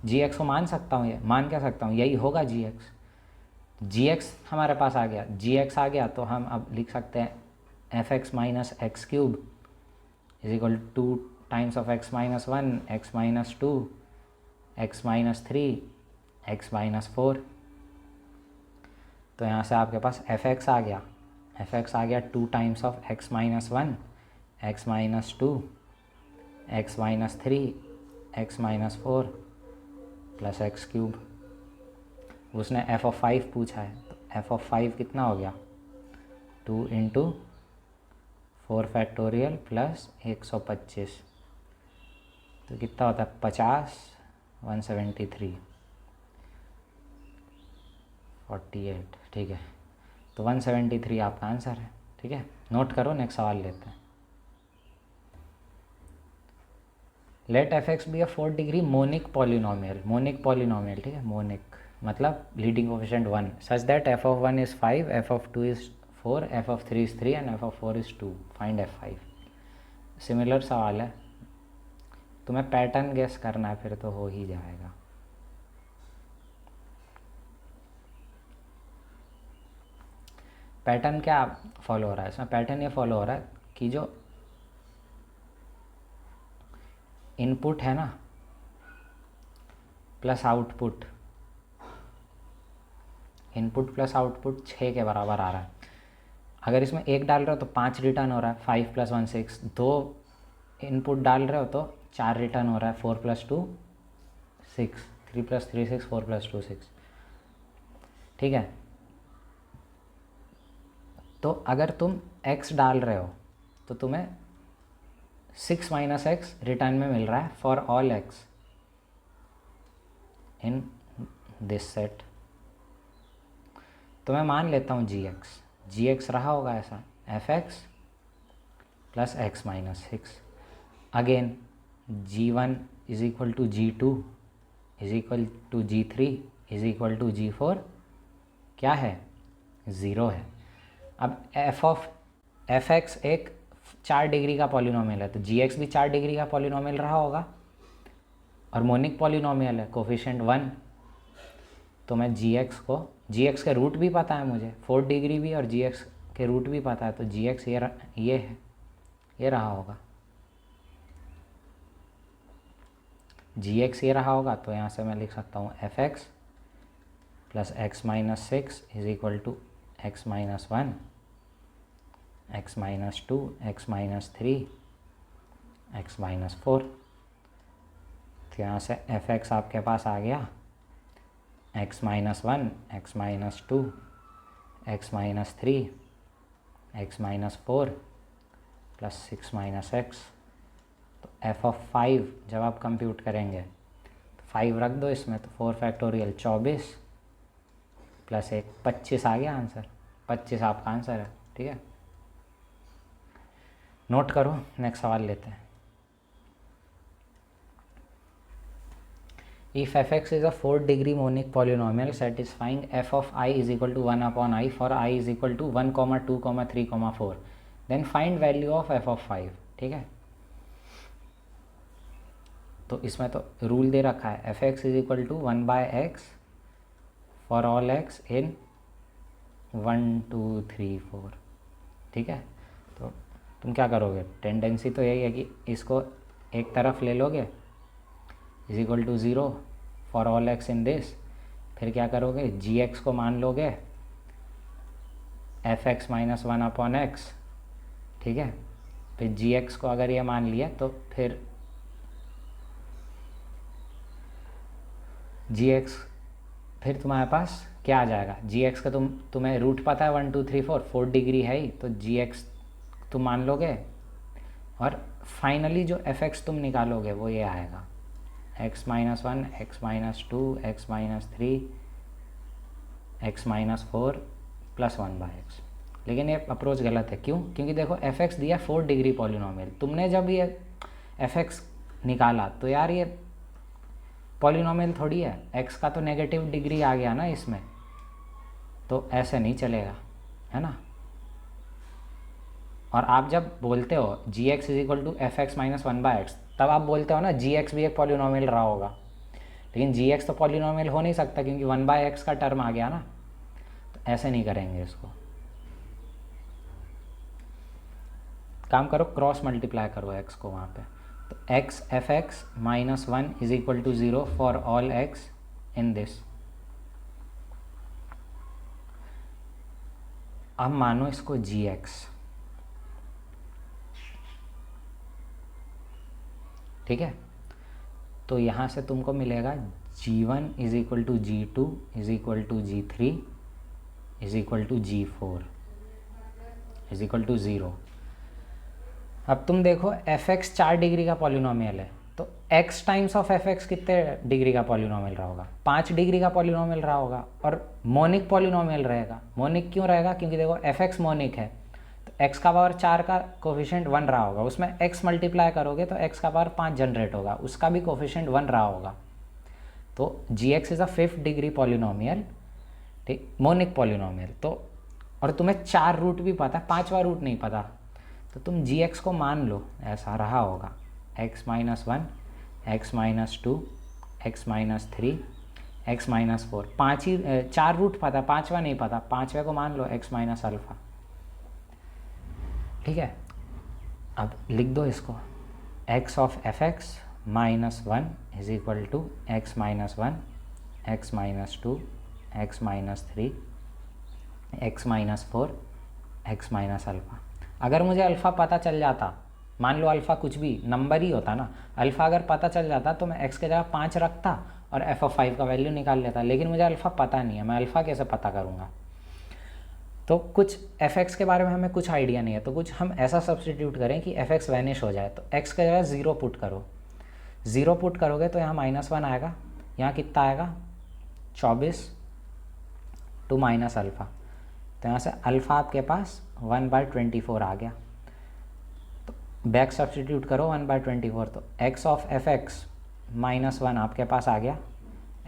S1: जी एक्स को मान सकता हूँ, ये मान क्या सकता हूँ, यही होगा जी एक्स। जी एक्स हमारे पास आ गया, जी एक्स आ गया तो हम अब लिख सकते हैं F x minus x cube is equal 2 times of x minus 1 x minus 2 x minus 3 x minus 4। तो यहाँ से आपके पास एफ एक्स आ गया, एफ एक्स आ गया 2 times of x minus 1 x minus 2 x minus 3 x minus 4 plus x cube. उसने एफ ऑफ 5 पूछा है, तो एफ ऑफ 5 कितना हो गया, 2 इंटू 4 फैक्टोरियल प्लस 125, तो कितना होता है 50, 173, 48, ठीक है। तो 173 आपका आंसर है, ठीक है। नोट करो, नेक्स्ट सवाल लेते हैं। Let f x be a 4 degree monic polynomial, monic polynomial, ठीक है। मोनिक मतलब leading coefficient 1 such that f of 1 is 5, f of 2 is 4, f of 3 is 3 and f of 4 is 2, find f 5। Similar सवाल है, तुम्हें पैटर्न गेस करना है, फिर तो हो ही जाएगा। पैटर्न क्या फॉलो हो रहा है इसमें, पैटर्न ये फॉलो हो रहा है कि जो इनपुट है ना plus output, input plus output 6 के बराबर आ रहा है। अगर इसमें 1 डाल रहे हो तो 5 रिटर्न हो रहा है, 5 + 1 6। 2 इनपुट डाल रहे हो तो 4 रिटर्न हो रहा है, 4 + 2 6, 3 + 3 6, 4 + 2 6, ठीक है। तो अगर तुम x डाल रहे हो तो तुम्हें 6 - x रिटर्न में मिल रहा है for all x in this set. तो मैं मान लेता हूँ जी एक्स रहा होगा ऐसा, f x plus x minus 6। Again g1 is equal to g2 is equal to g3 is equal to g4 क्या है, 0 है। अब एफ एक्स एक 4 डिग्री का पॉलिनोमियल है, तो जी एक्स भी 4 डिग्री का पॉलिनोमियल रहा होगा, और मोनिक पॉलिनोमियल है, कोफिशिएंट 1। तो मैं जी एक्स के रूट भी पता है मुझे, 4 डिग्री भी, और जी एक्स के रूट भी पता है, तो जी एक्स ये है, ये रहा होगा, जी एक्स ये रहा होगा। तो यहाँ से मैं लिख सकता हूँ f x plus x minus 6 is equal to x minus 1 x minus 2 x minus 3 x minus 4। तो यहाँ से एफ एक्स आपके पास आ गया x minus 1 x minus 2 x minus 3 x minus 4 plus 6 minus x. तो एफ ऑफ 5 जब आप कंप्यूट करेंगे तो 5 रख दो इसमें, तो 4 फैक्टोरियल 24 प्लस 1 25 आ गया आंसर, 25 आपका आंसर है, ठीक है। नोट करो, नेक्स्ट सवाल लेते हैं। If f x is a 4 degree monic polynomial satisfying f of i is equal to 1/i for i is equal to 1, 2, 3, 4, then find value of f of 5, ठीक है। तो इसमें तो रूल दे रखा है f x is equal to 1/x for all x in 1, 2, 3, 4, ठीक है। तो तुम क्या करोगे, टेंडेंसी तो यही है कि इसको एक तरफ ले लोगे, is equal to 0 for all x in this. फिर क्या करोगे, जी एक्स को मान लोगे एफ एक्स माइनस 1/x, ठीक है। फिर जी एक्स को अगर ये मान लिया तो फिर जी एक्स, फिर तुम्हारे पास क्या आ जाएगा, जी एक्स का तुम्हें रूट पता है 1, 2, 3, 4 डिग्री है ही, तो जी एक्स तुम मान लोगे, और फाइनली जो एफ एक्स तुम निकालोगे वो ये आएगा x minus 1 x minus 2 x minus 3 x minus 4 plus 1/x। लेकिन ये अप्रोच गलत है, क्यों, क्योंकि देखो एफ एक्स दिया 4 डिग्री पॉलिनोमियल, तुमने जब ये एफ एक्स निकाला तो यार ये पॉलिनोमियल थोड़ी है, x का तो नेगेटिव डिग्री आ गया ना इसमें, तो ऐसे नहीं चलेगा, है ना। और आप जब बोलते हो g x is equal to f x minus one by x, तब आप बोलते हो ना जी एक्स भी एक पॉलिनोमियल रहा होगा, लेकिन जी एक्स तो पॉलिनोमियल हो नहीं सकता क्योंकि वन बाई एक्स का टर्म आ गया ना, तो ऐसे नहीं करेंगे इसको। काम करो, क्रॉस मल्टीप्लाई करो एक्स को वहाँ पे, तो x f x minus one is equal to zero for all x in this. अब मानो इसको जी एक्स, ठीक है, तो यहाँ से तुमको मिलेगा G1 is equal to G2 is equal to G3 is equal to G4 is equal to 0। अब तुम देखो एफ एक्स 4 डिग्री का पॉलिनोमियल है, तो x times of f x कितने डिग्री का पॉलिनोमियल रहा होगा? 5 डिग्री का पॉलिनोमियल रहा होगा, और मोनिक पॉलिनोमियल रहेगा। मोनिक क्यों रहेगा? क्योंकि देखो एफ एक्स मोनिक है, तो x का पावर 4 का कोफिशिएंट 1 रहा होगा, उसमें x मल्टीप्लाई करोगे तो x का पावर 5 जनरेट होगा, उसका भी कोफिशिएंट 1 रहा होगा। तो g x is a 5th degree polynomial, ठीक, मोनिक पॉलिनोमियल। तो और तुम्हें 4 रूट भी पता है, 5वां रूट नहीं पता, तो तुम जी एक्स को मान लो ऐसा रहा होगा x minus one, x minus two, x minus three, x minus four. 4 root पता, 5वां नहीं पता, 5वें को मान लो x माइनस अल्फ़ा, ठीक है। अब लिख दो इसको, x of f x minus one is equal to x minus one, x minus two, x minus three, x minus four, x minus alpha. अगर मुझे अल्फ़ा पता चल जाता, मान लो अल्फ़ा कुछ भी नंबर ही होता ना, अल्फ़ा अगर पता चल जाता तो मैं x के जगह 5 रखता और एफ ऑफ 5 का वैल्यू निकाल लेता, लेकिन मुझे अल्फ़ा पता नहीं है, मैं अल्फ़ा कैसे पता करूँगा? तो कुछ एफ एक्स के बारे में हमें कुछ आइडिया नहीं है, तो कुछ हम ऐसा सब्सटीट्यूट करें कि एफ एक्स वैनिश हो जाए। तो एक्स के जगह 0 पुट करो, 0 पुट करोगे तो यहाँ -1 आएगा, यहाँ कितना आएगा 24 टू माइनस अल्फ़ा, तो यहाँ से अल्फ़ा आपके पास 1/24 आ गया। तो बैक सब्सटीट्यूट करो 1/24, तो एक्स ऑफ एफ एक्स -1 आपके पास आ गया,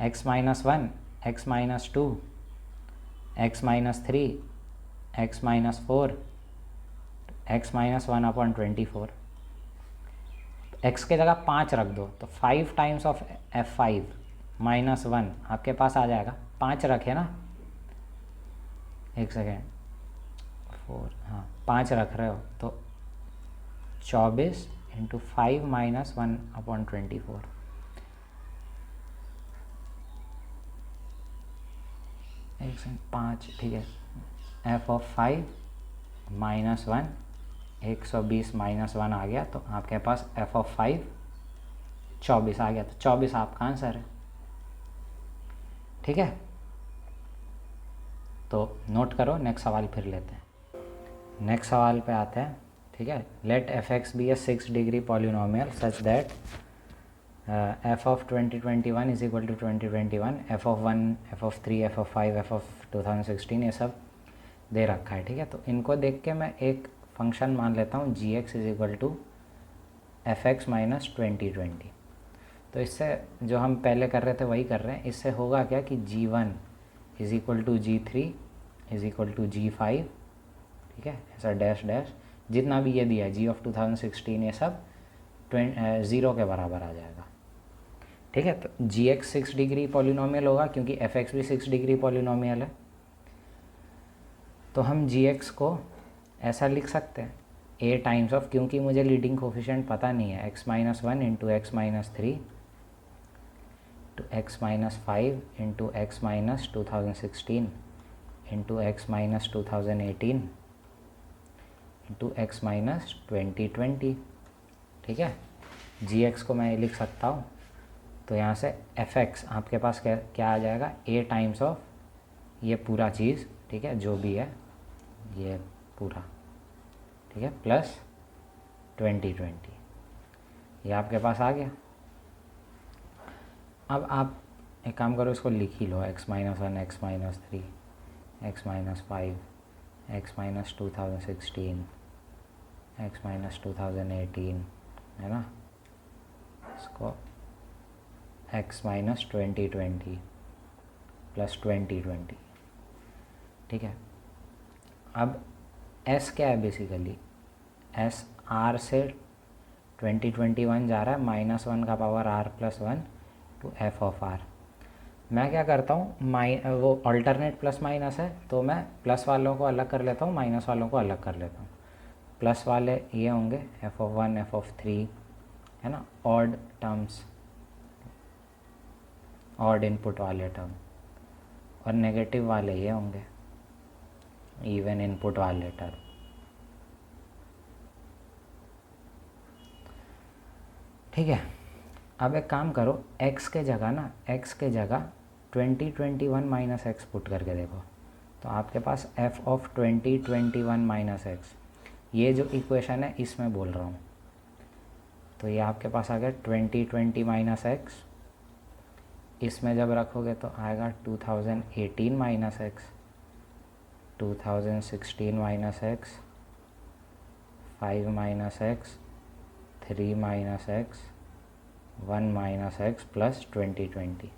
S1: x minus one, x minus two, x minus three, x minus four, x minus 1/24। X के जगह 5 रख दो, तो 5 टाइम्स ऑफ f5 माइनस 1 आपके पास आ जाएगा। 5 रखे ना, एक सेकेंड, 4, हाँ 5 रख रहे हो, तो 24 इंटू 5 माइनस 1/24, एक सेकेंड 5, ठीक है। एफ ऑफ 5 माइनस 1, 120 माइनस 1 आ गया, तो आपके पास एफ ऑफ 5 24 आ गया, तो 24 आपका आंसर है, ठीक है। तो नोट करो, नेक्स्ट सवाल फिर लेते हैं। नेक्स्ट सवाल पे आते हैं, ठीक है। Let f x be a 6 degree polynomial such that f of 2021 is equal to 2021, f of 1, f of 3, f of 5, f of 2016, ये सब दे रखा है, ठीक है। तो इनको देख के मैं एक फंक्शन मान लेता हूँ g x is equal to f x minus 2020। तो इससे जो हम पहले कर रहे थे वही कर रहे हैं। इससे होगा क्या कि G1 is equal to G3 is equal to G5, ठीक है, ऐसा डैश डैश जितना भी ये दिया G ऑफ 2016, ये सब 0 के बराबर आ जाएगा, ठीक है। तो जी एक्स 6 डिग्री पॉलिनोमियल होगा क्योंकि एफ एक्स भी 6 डिग्री पॉलिनोमियल है। तो हम जी एक्स को ऐसा लिख सकते हैं a टाइम्स ऑफ, क्योंकि मुझे लीडिंग कोफिशिएंट पता नहीं है, x minus 1 into x minus 3 to x minus 5 into x minus 2016 into x minus 2018 into x minus 2020, ठीक है। जी एक्स को मैं लिख सकता हूँ, तो यहाँ से एफ एक्स आपके पास क्या आ जाएगा, a टाइम्स ऑफ ये पूरा चीज़, ठीक है, जो भी है ये पूरा, ठीक है, प्लस 2020, ये आपके पास आ गया। अब आप एक काम करो, इसको लिख ही लो, x minus 1, x minus 3, x minus 5, x minus 2016, x minus 2018, है ना, इसको एक्स माइनस 2020 प्लस 2020, ठीक है। अब s क्या है बेसिकली, एस आर से 2021 जा रहा है -1 का power r + 1 to f of r. मैं क्या करता हूँ, वो अल्टरनेट प्लस माइनस है तो मैं प्लस वालों को अलग कर लेता हूँ, माइनस वालों को अलग कर लेता हूँ। प्लस वाले ये होंगे f(1), f(3), है ना, ऑड टर्म्स, ऑड इनपुट वाले टर्म, और नेगेटिव वाले ये होंगे इवन इनपुट वाले टर्म। ठीक है, अब एक काम करो, x के जगह 2021 माइनस x पुट करके देखो, तो आपके पास f(2021 माइनस x), ये जो इक्वेशन है इसमें बोल रहा हूँ, तो ये आपके पास आ गया 2020 माइनस x, इसमें जब रखोगे तो आएगा 2018 minus x, 2016 minus x, 5 minus x, 3 minus x, 1 minus x plus 2020।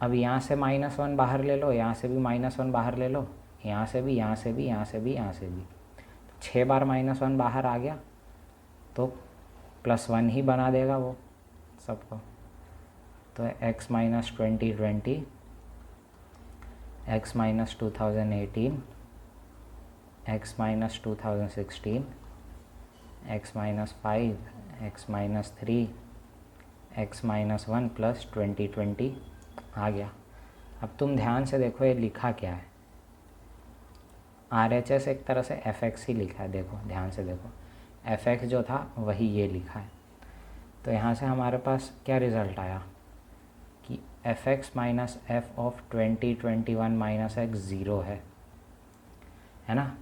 S1: अब यहाँ से -1 बाहर ले लो, यहाँ से भी -1 बाहर ले लो, यहाँ से भी, यहाँ से भी, यहाँ से भी, यहाँ से भी, 6 बार -1 बाहर आ गया तो +1 ही बना देगा वो सबको। तो x - 2020, x - 2018, x - 2016, x - 5, x - 3, x - 1 plus 2020 आ गया। अब तुम ध्यान से देखो ये लिखा क्या है, RHS एक तरह से fx ही लिखा है, देखो ध्यान से देखो, fx जो था वही ये लिखा है। तो यहाँ से हमारे पास क्या रिज़ल्ट आया कि fx minus f of 2021 minus x 0 है ना।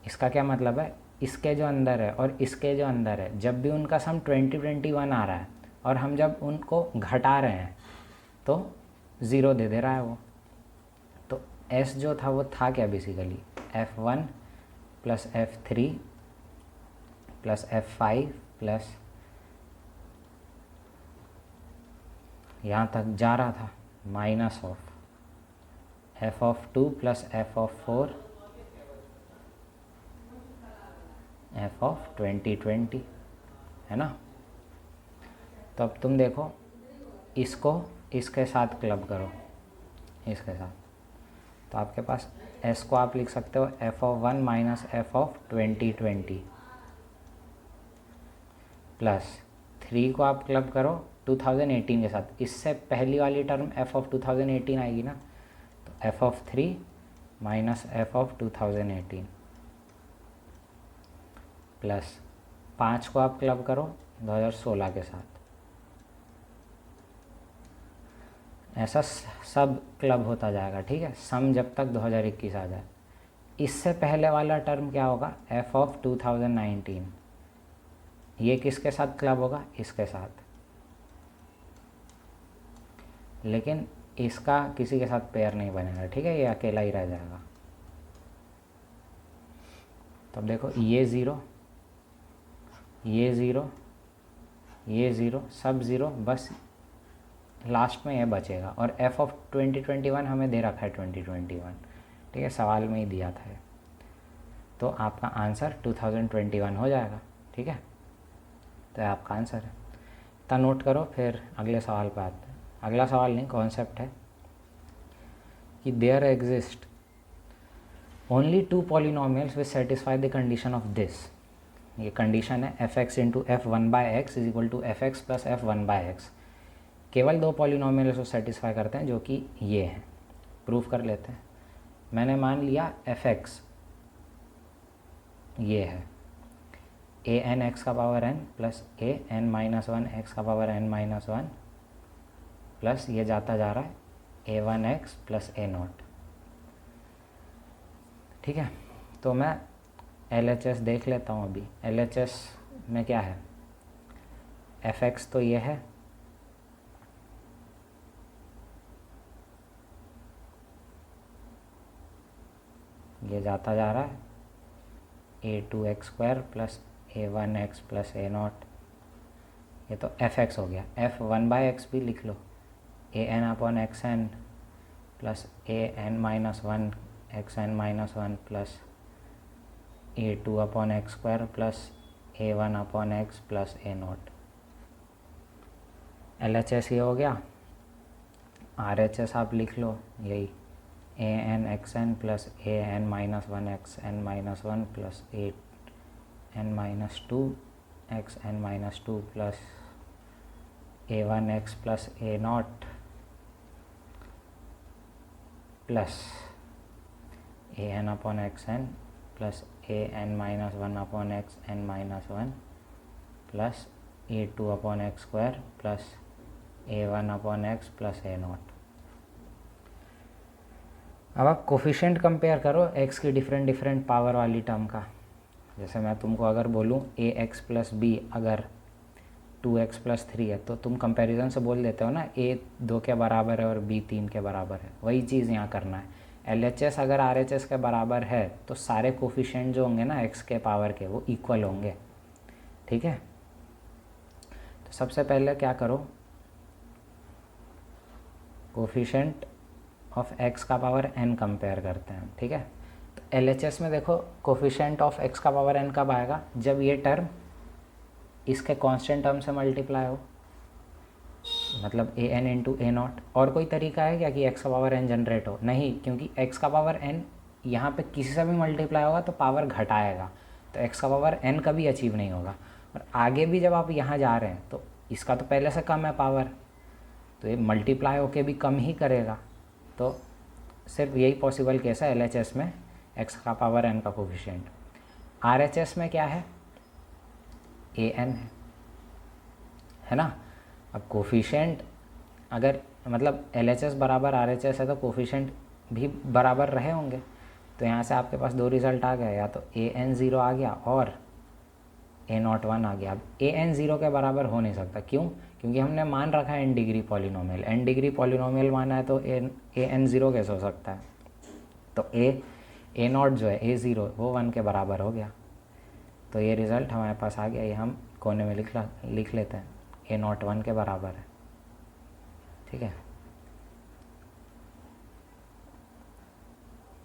S1: इसका क्या मतलब है, इसके जो अंदर है और इसके जो अंदर है, जब भी उनका सम 2021 आ रहा है और हम जब उनको घटा रहे हैं तो 0 दे रहा है वो। तो s जो था वो था क्या basically, f1 plus f3 plus f5 plus, यहाँ तक जा रहा था, minus of f(2) plus f(4) f(2020), है ना। तो अब तुम देखो इसको इसके साथ क्लब करो, इसके साथ, तो आपके पास s को आप लिख सकते हो f(1) माइनस f(2020) प्लस 3 को आप क्लब करो 2018 के साथ, इससे पहली वाली टर्म f(2018) आएगी ना, तो f(3) माइनस f(2018) प्लस 5 को आप क्लब करो 2016 के साथ, ऐसा सब क्लब होता जाएगा। ठीक है, सम जब तक 2021 आ जाए। इससे पहले वाला टर्म क्या होगा, f(2019), ये किसके साथ क्लब होगा, इसके साथ, लेकिन इसका किसी के साथ पेयर नहीं बनेगा। ठीक है, ये अकेला ही रह जाएगा। तब देखो ये 0, ये 0, ये 0, सब 0, बस लास्ट में ये बचेगा। और f(2021) हमें दे रखा है 2021, ठीक है, सवाल में ही दिया था। तो आपका आंसर 2021 हो जाएगा। ठीक है, तो आपका आंसर है। तो नोट करो, फिर अगले सवाल पे आते हैं। अगला सवाल नहीं, कॉन्सेप्ट है कि there exist only 2 polynomials which satisfy the condition of this. ये कंडीशन है f(x) into f(1/x) is equal to f(x) plus f(1/x). केवल 2 पॉलिनोमियल्स को सेटिस्फाई करते हैं, जो कि ये हैं। प्रूफ कर लेते हैं। मैंने मान लिया f(x) ये है a(n)x का पावर n प्लस a(n-1)x का पावर n-1 प्लस ये जाता जा रहा है a1x प्लस a0। ठीक है, तो मैं LHS देख लेता हूँ अभी। LHS में क्या है, fx तो ये है, ये जाता जा रहा है a2x² plus a1x plus a0, ये तो fx हो गया। f(1/x) भी लिख लो, an/xn plus an-1 xn-1 plus A2 upon x square plus A1 upon x plus A0। LHS ये हो गया। RHS आप लिख लो यही AN(xn) plus AN-1(xn-1) plus AN-2(xn-2) plus A1x plus A0 plus AN upon XN plus AN-1 upon XN-1 plus A2 upon x square plus A1 upon x plus A0। अब आप कोफिशिएंट कंपेयर करो x की डिफरेंट पावर वाली टर्म का। जैसे मैं तुमको अगर बोलूँ ax प्लस बी अगर 2x प्लस 3 है तो तुम कंपैरिजन से बोल देते हो ना a 2 के बराबर है और b 3 के बराबर है। वही चीज़ यहाँ करना है। LHS अगर RHS के बराबर है तो सारे कोफिशिएंट जो होंगे ना x के पावर के वो इक्वल होंगे। ठीक है, तो सबसे पहले क्या करो, कोफिशिएंट ऑफ x का पावर n कंपेयर करते हैं। ठीक है, तो LHS में देखो कोफिशिएंट ऑफ x का पावर n कब आएगा, जब ये टर्म इसके कांस्टेंट टर्म से मल्टीप्लाई हो, मतलब an इंटू A0। और कोई तरीका है क्या कि x का पावर n जनरेट हो? नहीं, क्योंकि x का पावर n यहाँ पे किसी से भी मल्टीप्लाई होगा तो पावर घटाएगा, तो x का पावर n कभी अचीव नहीं होगा। और आगे भी जब आप यहाँ जा रहे हैं तो इसका तो पहले से कम है पावर, तो ये मल्टीप्लाई होके भी कम ही करेगा। तो सिर्फ यही पॉसिबल केस है LHS में x का पावर n का कोफिशिएंट। RHS में क्या है, AN है ना। अब कोफिशिएंट अगर मतलब LHS बराबर RHS है तो कोफिशिएंट भी बराबर रहे होंगे। तो यहाँ से आपके पास दो रिज़ल्ट आ गए, या तो AN 0 आ गया और A0 1 आ गया। अब AN 0 के बराबर हो नहीं सकता, क्यों? क्योंकि हमने मान रखा है n degree polynomial. n degree polynomial माना है तो AN 0 कैसे हो सकता है? तो A0 जो है A0 वो 1 के बराबर हो गया। तो ये रिज़ल्ट हमारे पास आ गया, ये हम कोने में लिख लेते हैं, A0 1 के बराबर है। ठीक है,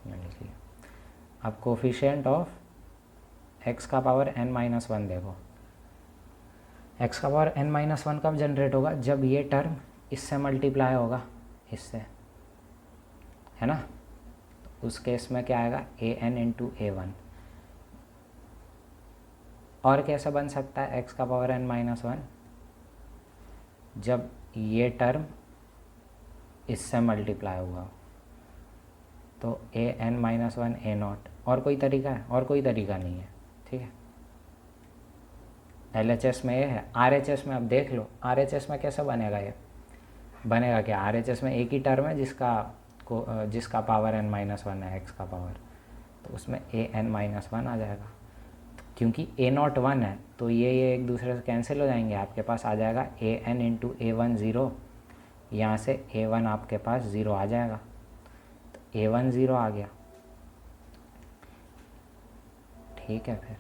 S1: लिख लिया। अब कोफिशिएंट ऑफ x का पावर n-1 देखो, x का पावर n-1 कब जनरेट होगा, जब ये टर्म इससे मल्टीप्लाई होगा, इससे, है ना। तो उस केस में क्या आएगा, AN इंटू A1। और कैसे बन सकता है x का पावर n-1, जब ये टर्म इससे मल्टीप्लाई हुआ, तो AN-1 A0। और कोई तरीका है? और कोई तरीका नहीं है। ठीक है, LHS में ये है। RHS में अब देख लो, RHS में कैसे बनेगा, ये बनेगा क्या, RHS में एक ही टर्म है जिसका पावर n-1 है, x का पावर, तो उसमें AN-1 आ जाएगा। क्योंकि A0 1 है तो ये एक दूसरे से कैंसिल हो जाएंगे, आपके पास आ जाएगा AN इंटू A1 0, यहाँ से A1 आपके पास 0 आ जाएगा, तो A1 0 आ गया। ठीक है, फिर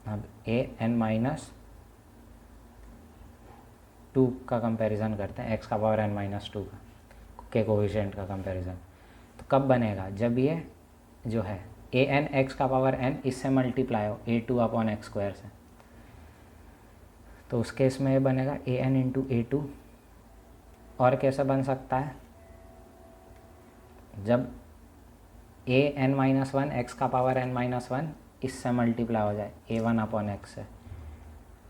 S1: अब AN-2 का कंपैरिजन करते हैं, x का पावर n-2 के कोफिशिएंट का कंपैरिजन। तो कब बनेगा, जब ये जो है AN x का पावर n इससे मल्टीप्लाई हो A2 अपॉन एक्स स्क्वायर से, तो उस केस में ये बनेगा AN इंटू A2। और कैसे बन सकता है, जब AN-1 x का पावर n-1 इससे मल्टीप्लाई हो जाए A1 अपॉन एक्स से,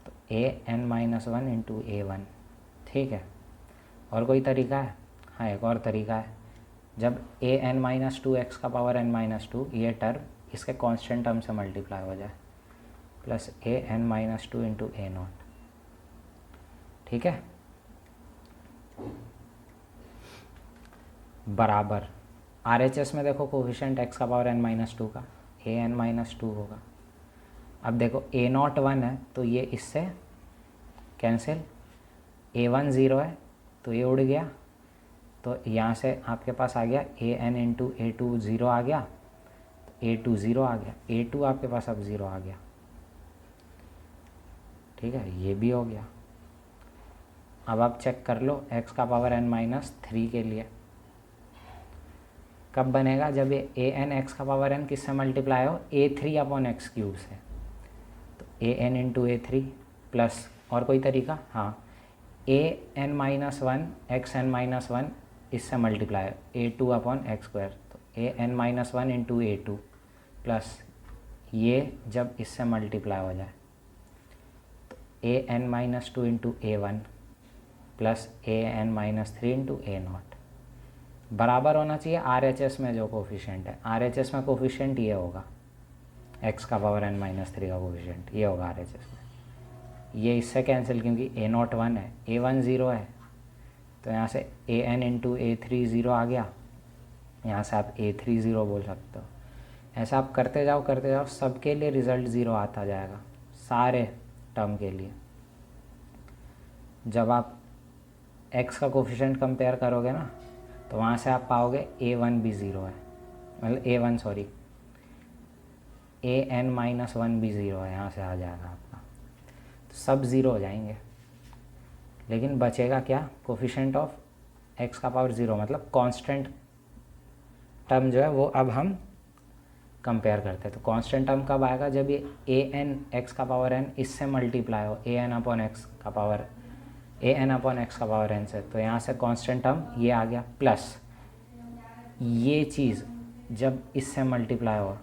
S1: तो AN-1 इंटू A1। ठीक है, और कोई तरीका है? हाँ, एक और तरीका है, जब AN-2 x का पावर n-2 ये टर्म इसके कांस्टेंट टर्म से मल्टीप्लाई हो जाए, प्लस AN-2 इंटू A0। ठीक है, बराबर RHS में देखो कोफिशिएंट x का पावर n-2 का AN-2 होगा। अब देखो A0 1 है तो ये इससे कैंसिल, A1 0 है तो ये उड़ गया, तो यहाँ से आपके पास आ गया AN इंटू A2 0 आ गया, तो A2 0 आ गया, A2 आपके पास अब 0 आ गया। ठीक है, ये भी हो गया। अब आप चेक कर लो x का पावर n-3 के लिए, कब बनेगा? जब ये ए एन एक्स का पावर एन किससे मल्टीप्लाई हो? A3/x³ से। तो an इंटू A3 प्लस और कोई तरीका? हाँ, an-1 xn-1 इससे मल्टीप्लाई A2/x²। तो an-1 इंटू A2 प्लस ये जब इससे मल्टीप्लाई हो जाए तो an-2 into A1 plus an-3 into A0 बराबर होना चाहिए RHS में जो कोफिशिएंट है। RHS में कोफिशिएंट ये होगा, x का पावर n-3 का कोफिशिएंट ये होगा RHS में। ये इससे कैंसिल, क्योंकि A0 1 है, A1 0 है, तो यहाँ से an इंटू A3 0 आ गया, यहाँ से आप A3 0 बोल सकते हो। ऐसा आप करते जाओ, सबके लिए रिज़ल्ट 0 आता जाएगा, सारे टर्म के लिए। जब आप x का कोफिशिएंट कंपेयर करोगे ना, तो वहाँ से आप पाओगे A1 भी 0 है, मतलब an-1 भी 0 है, यहाँ से आ जाएगा आपका। तो सब 0 हो जाएंगे, लेकिन बचेगा क्या? कोफिशिएंट ऑफ x का पावर 0, मतलब कांस्टेंट टर्म जो है वो अब हम कंपेयर करते हैं। तो कांस्टेंट टर्म कब आएगा? जब ये an x का पावर n इससे मल्टीप्लाई हो an/x का पावर n से। तो यहाँ से कांस्टेंट टर्म ये आ गया, प्लस ये चीज़ जब इससे मल्टीप्लाई हो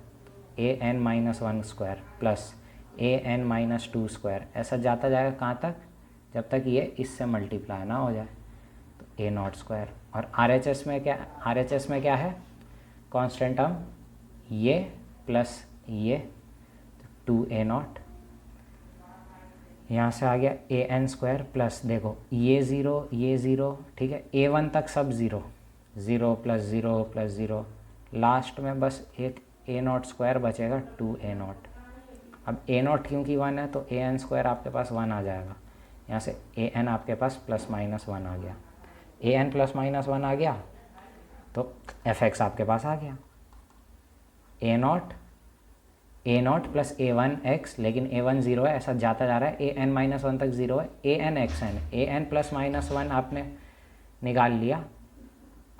S1: an-1² प्लस an-2², ऐसा जाता जाएगा कहाँ तक? जब तक ये इससे मल्टीप्लाई ना हो जाए, तो A0²। और RHS में क्या है? कांस्टेंट टर्म ये प्लस ये, तो 2A0, यहाँ से आ गया an² प्लस, देखो ये 0, ठीक है, A1 तक सब 0 प्लस 0 प्लस 0, लास्ट में बस एक A0² बचेगा, 2A0। अब A0 क्योंकि 1 है तो an² आपके पास 1 आ जाएगा, यहाँ से an आपके पास +-1 आ गया। an +-1 आ गया तो fx आपके पास आ गया, A0 प्लस A1x, लेकिन A1 0 है, ऐसा जाता जा रहा है, an-1 तक 0 है, an-xn, an +-1 आपने निकाल लिया,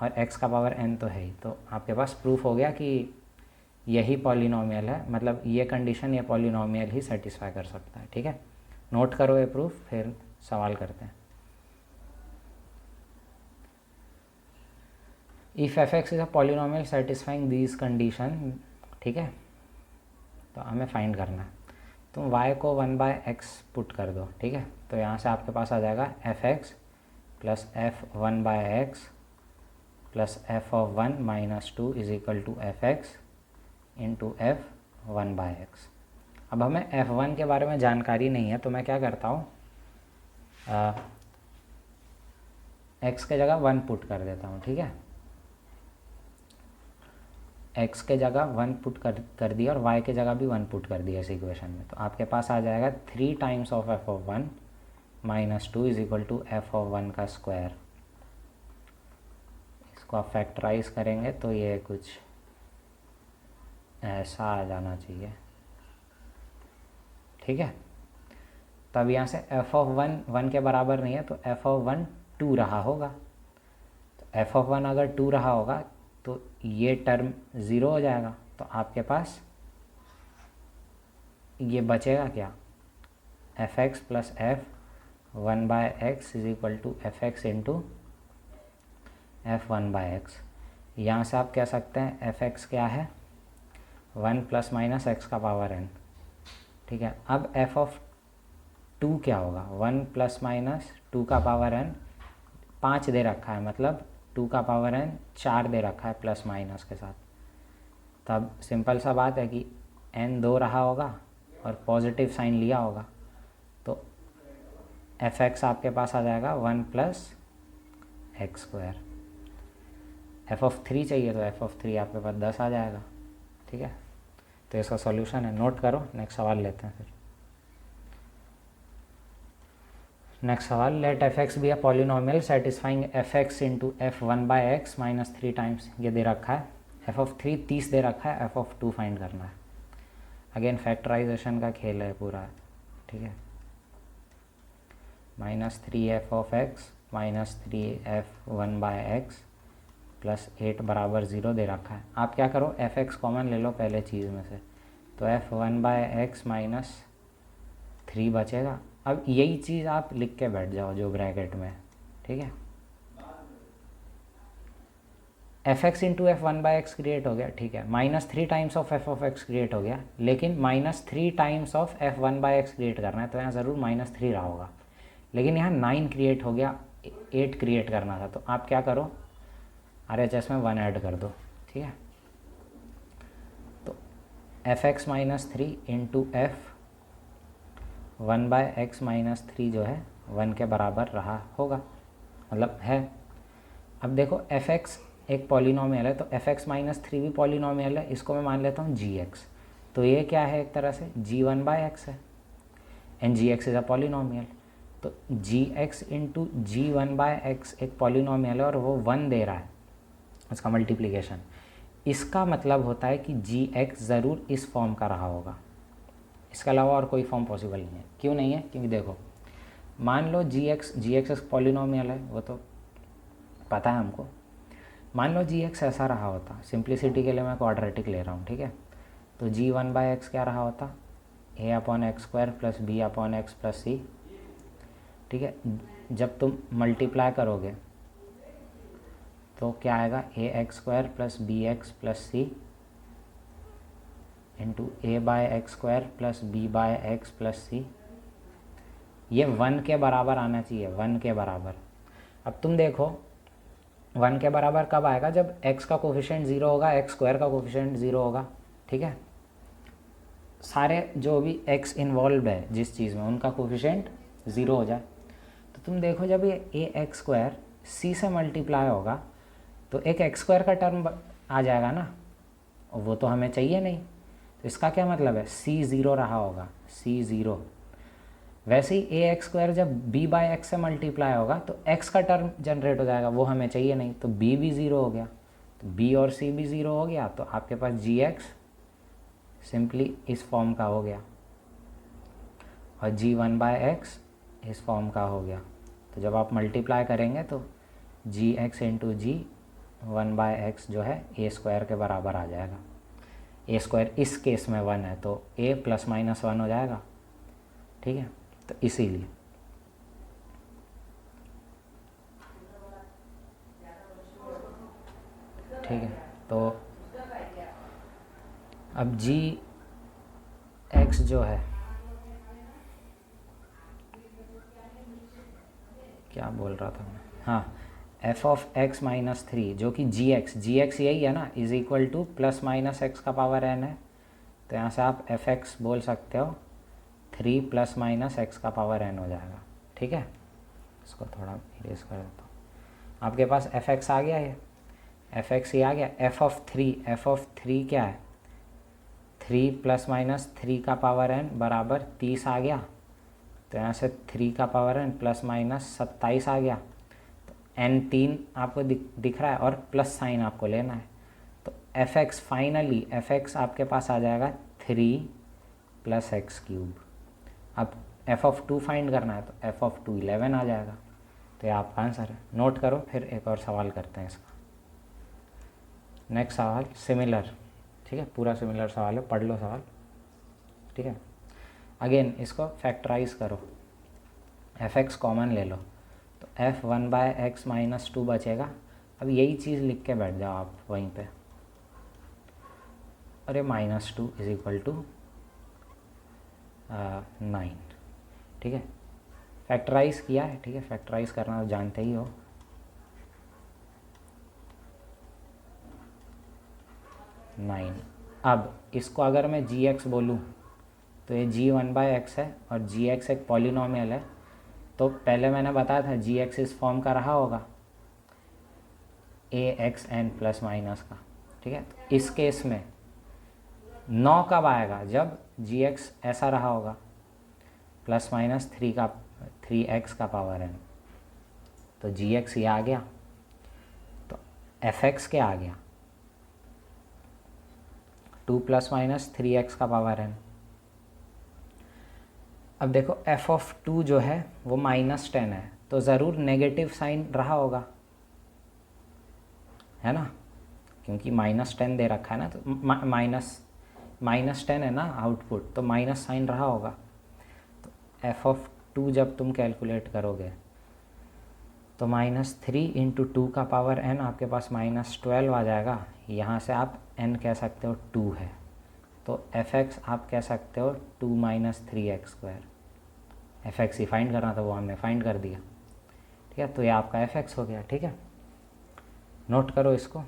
S1: और x का पावर n तो है ही। तो आपके पास प्रूफ हो गया कि यही पॉलिनोमियल है, मतलब ये कंडीशन ये पॉलिनोमियल ही सेटिस्फाई कर सकता है। ठीक है, नोट करो ये प्रूफ, फिर सवाल करते हैं। If fx is a polynomial satisfying these condition, ठीक है, तो हमें फाइंड करना है। तुम y को 1/x पुट कर दो, ठीक है, तो यहाँ से आपके पास आ जाएगा fx plus f1/x plus f(1 - 2) is equal to fx into f1/x। अब हमें f1 के बारे में जानकारी नहीं है, तो मैं क्या करता हूँ, x के जगह 1 पुट कर देता हूँ, ठीक है, x के जगह 1 पुट कर दिया और y के जगह भी 1 पुट कर दिया इस इक्वेशन में। तो आपके पास आ जाएगा 3 times of f(1 - 2) is equal to f(1) का स्क्वायर। इसको आप फैक्टराइज करेंगे तो ये कुछ ऐसा आ जाना चाहिए, ठीक है। तब यहाँ से f(1) 1 के बराबर नहीं है, तो f(1) 2 रहा होगा। तो f(1) अगर 2 रहा होगा तो ये टर्म 0 हो जाएगा, तो आपके पास ये बचेगा क्या, fx plus f1/x is equal to fx into f1/x। यहाँ से आप कह सकते हैं fx क्या है, 1 ± x का पावर n, ठीक है। अब f(2) क्या होगा, 1 ± 2 का पावर n 5 दे रखा है, मतलब 2 का पावर n 4 दे रखा है प्लस माइनस के साथ। तब सिंपल सा बात है कि n 2 रहा होगा और पॉजिटिव साइन लिया होगा, तो fx आपके पास आ जाएगा 1 + x²। f(3) चाहिए तो f(3) आपके पास 10 आ जाएगा, ठीक है। तो इसका सॉल्यूशन है, नोट करो। नेक्स्ट सवाल लेते हैं फिर। नेक्स्ट सवाल, let fx be a polynomial satisfying fx into f1/x - 3 times, ये दे रखा है, f(3) 30 दे रखा है, f(2) फाइंड करना है। अगेन फैक्टराइजेशन का खेल है पूरा, ठीक है। -3f(x - 3f1/x प्लस 8 बराबर 0 दे रखा है। आप क्या करो, एफ एक्स कॉमन ले लो पहले चीज़ में से, तो एफ 1/x माइनस 3 बचेगा। अब यही चीज़ आप लिख के बैठ जाओ जो ब्रैकेट में, ठीक है। F x into F 1/x create हो गया, ठीक है। -3 times of f of x create हो गया, लेकिन -3 times of F 1/x create करना है, तो यहाँ ज़रूर -3 रहा होगा। लेकिन यहाँ 9 क्रिएट हो गया, 8 क्रिएट करना था, तो आप क्या करो, RHS में 1 ऐड कर दो, ठीक है। तो F x minus 3 into F 1/x minus 3 जो है 1 के बराबर रहा होगा, मतलब है। अब देखो एफ एक्स एक पॉलिनोमियल है, तो एफ एक्स माइनस 3 भी पॉलिनोमियल है, इसको मैं मान लेता हूँ जी एक्स। तो ये क्या है, एक तरह से g1/x है, and g x is a polynomial. तो जी एक्स इंटू g1/x एक पॉलिनोमियल है और वो 1 दे रहा है, उसका मल्टीप्लिकेशन। इसका मतलब होता है कि जी एक्स ज़रूर इस फॉर्म का रहा होगा, इसके अलावा और कोई फॉर्म पॉसिबल नहीं है। क्यों नहीं है, क्योंकि देखो मान लो जी एक्स पॉलिनोमियल है, वो तो पता है हमको। मान लो जी एक्स ऐसा रहा होता, सिंप्लिसिटी के लिए मैं क्वाड्रेटिक ले रहा हूँ, ठीक है। तो g1/x क्या रहा होता, a/x² plus b/x plus c, ठीक है। जब तुम मल्टीप्लाई करोगे तो क्या आएगा, ax² plus bx plus c into a/x² plus b/x plus c। ये 1 के बराबर आना चाहिए, 1 के बराबर। अब तुम देखो 1 के बराबर कब आएगा, जब x का कोफिशिएंट 0 होगा, x² का कोफिशिएंट 0 होगा, ठीक है। सारे जो भी x इन्वॉल्व है जिस चीज़ में, उनका कोफिशिएंट 0 हो जाए। तो तुम देखो जब ये ax² c से मल्टीप्लाई होगा तो एक x² का टर्म आ जाएगा ना, और वो तो हमें चाहिए नहीं। तो इसका क्या मतलब है, c 0 रहा होगा, c 0। वैसे ही ax² जब b/x से मल्टीप्लाई होगा तो x का टर्म जनरेट हो जाएगा, वो हमें चाहिए नहीं, तो b भी 0 हो गया। तो b और c भी 0 हो गया, तो आपके पास gx सिंपली इस फॉर्म का हो गया और g1/x इस फॉर्म का हो गया। तो जब आप मल्टीप्लाई करेंगे तो gx इंटू g1/x जो है a² के बराबर आ जाएगा। a² इस केस में 1 है, तो a ± 1 हो जाएगा, ठीक है। तो इसीलिए ठीक है। तो अब जी एक्स जो है, क्या बोल रहा था मैं, हाँ, एफ ऑफ एक्स माइनस 3 जो कि जी एक्स यही है ना, इज इक्वल टू +- x का पावर n है। तो यहाँ से आप एफ एक्स बोल सकते हो 3 ± x का पावर n हो जाएगा, ठीक है। इसको थोड़ा इरेज कर देता हूँ। आपके पास एफ एक्स आ गया, ये एफ एक्स ये आ गया। एफ ऑफ 3 क्या है, 3 ± 3 का पावर n बराबर 30 आ गया। तो यहाँ से 3 का पावर n ± 27 आ गया। तो n 3 आपको दिख रहा है और प्लस साइन आपको लेना है। तो एफ एक्स फाइनली आपके पास आ जाएगा 3 + x³। अब एफ ऑफ 2 फाइंड करना है, तो एफ ऑफ 2 11 आ जाएगा। तो ये आपका आंसर है। नोट करो, फिर एक और सवाल करते हैं इसका। नेक्स्ट सवाल सिमिलर, ठीक है, पूरा सिमिलर सवाल है, पढ़ लो सवाल, ठीक है। अगेन इसको फैक्टराइज करो, एफ एक्स कॉमन ले लो, तो एफ 1/x माइनस 2 बचेगा। अब यही चीज़ लिख के बैठ जाओ आप वहीं पे, अरे -2 इज इक्वल टू 9, ठीक है। फैक्टराइज किया है, ठीक है, फैक्टराइज करना तो जानते ही हो। अब इसको अगर मैं जी एक्स बोलूँ तो ये g1/x है और जी एक्स एक पॉलिनोमियल है। तो पहले मैंने बताया था जी एक्स इस फॉर्म का रहा होगा, ax(n ± का, ठीक है। तो इस केस में 9 कब आएगा, जब जी एक्स ऐसा रहा होगा, ± 3x का पावर n। तो जी एक्स ये आ गया, तो एफ एक्स क्या आ गया, 2 ± 3x का पावर n। अब देखो एफ ऑफ 2 जो है वो -10 है, तो ज़रूर नेगेटिव साइन रहा होगा, है ना, क्योंकि -10 दे रखा है ना, तो -10 है ना आउटपुट, तो माइनस साइन रहा होगा। तो f(2) जब तुम कैलकुलेट करोगे तो -3 × 2 का पावर n आपके पास -12 आ जाएगा। यहाँ से आप n कह सकते हो 2 है, तो f(x) आप कह सकते हो 2 - 3x²। f(x) ही फाइंड करना था, वो हमने फाइंड कर दिया। ठीक है, तो ये आपका f(x) हो गया। ठीक है, नोट करो इसको।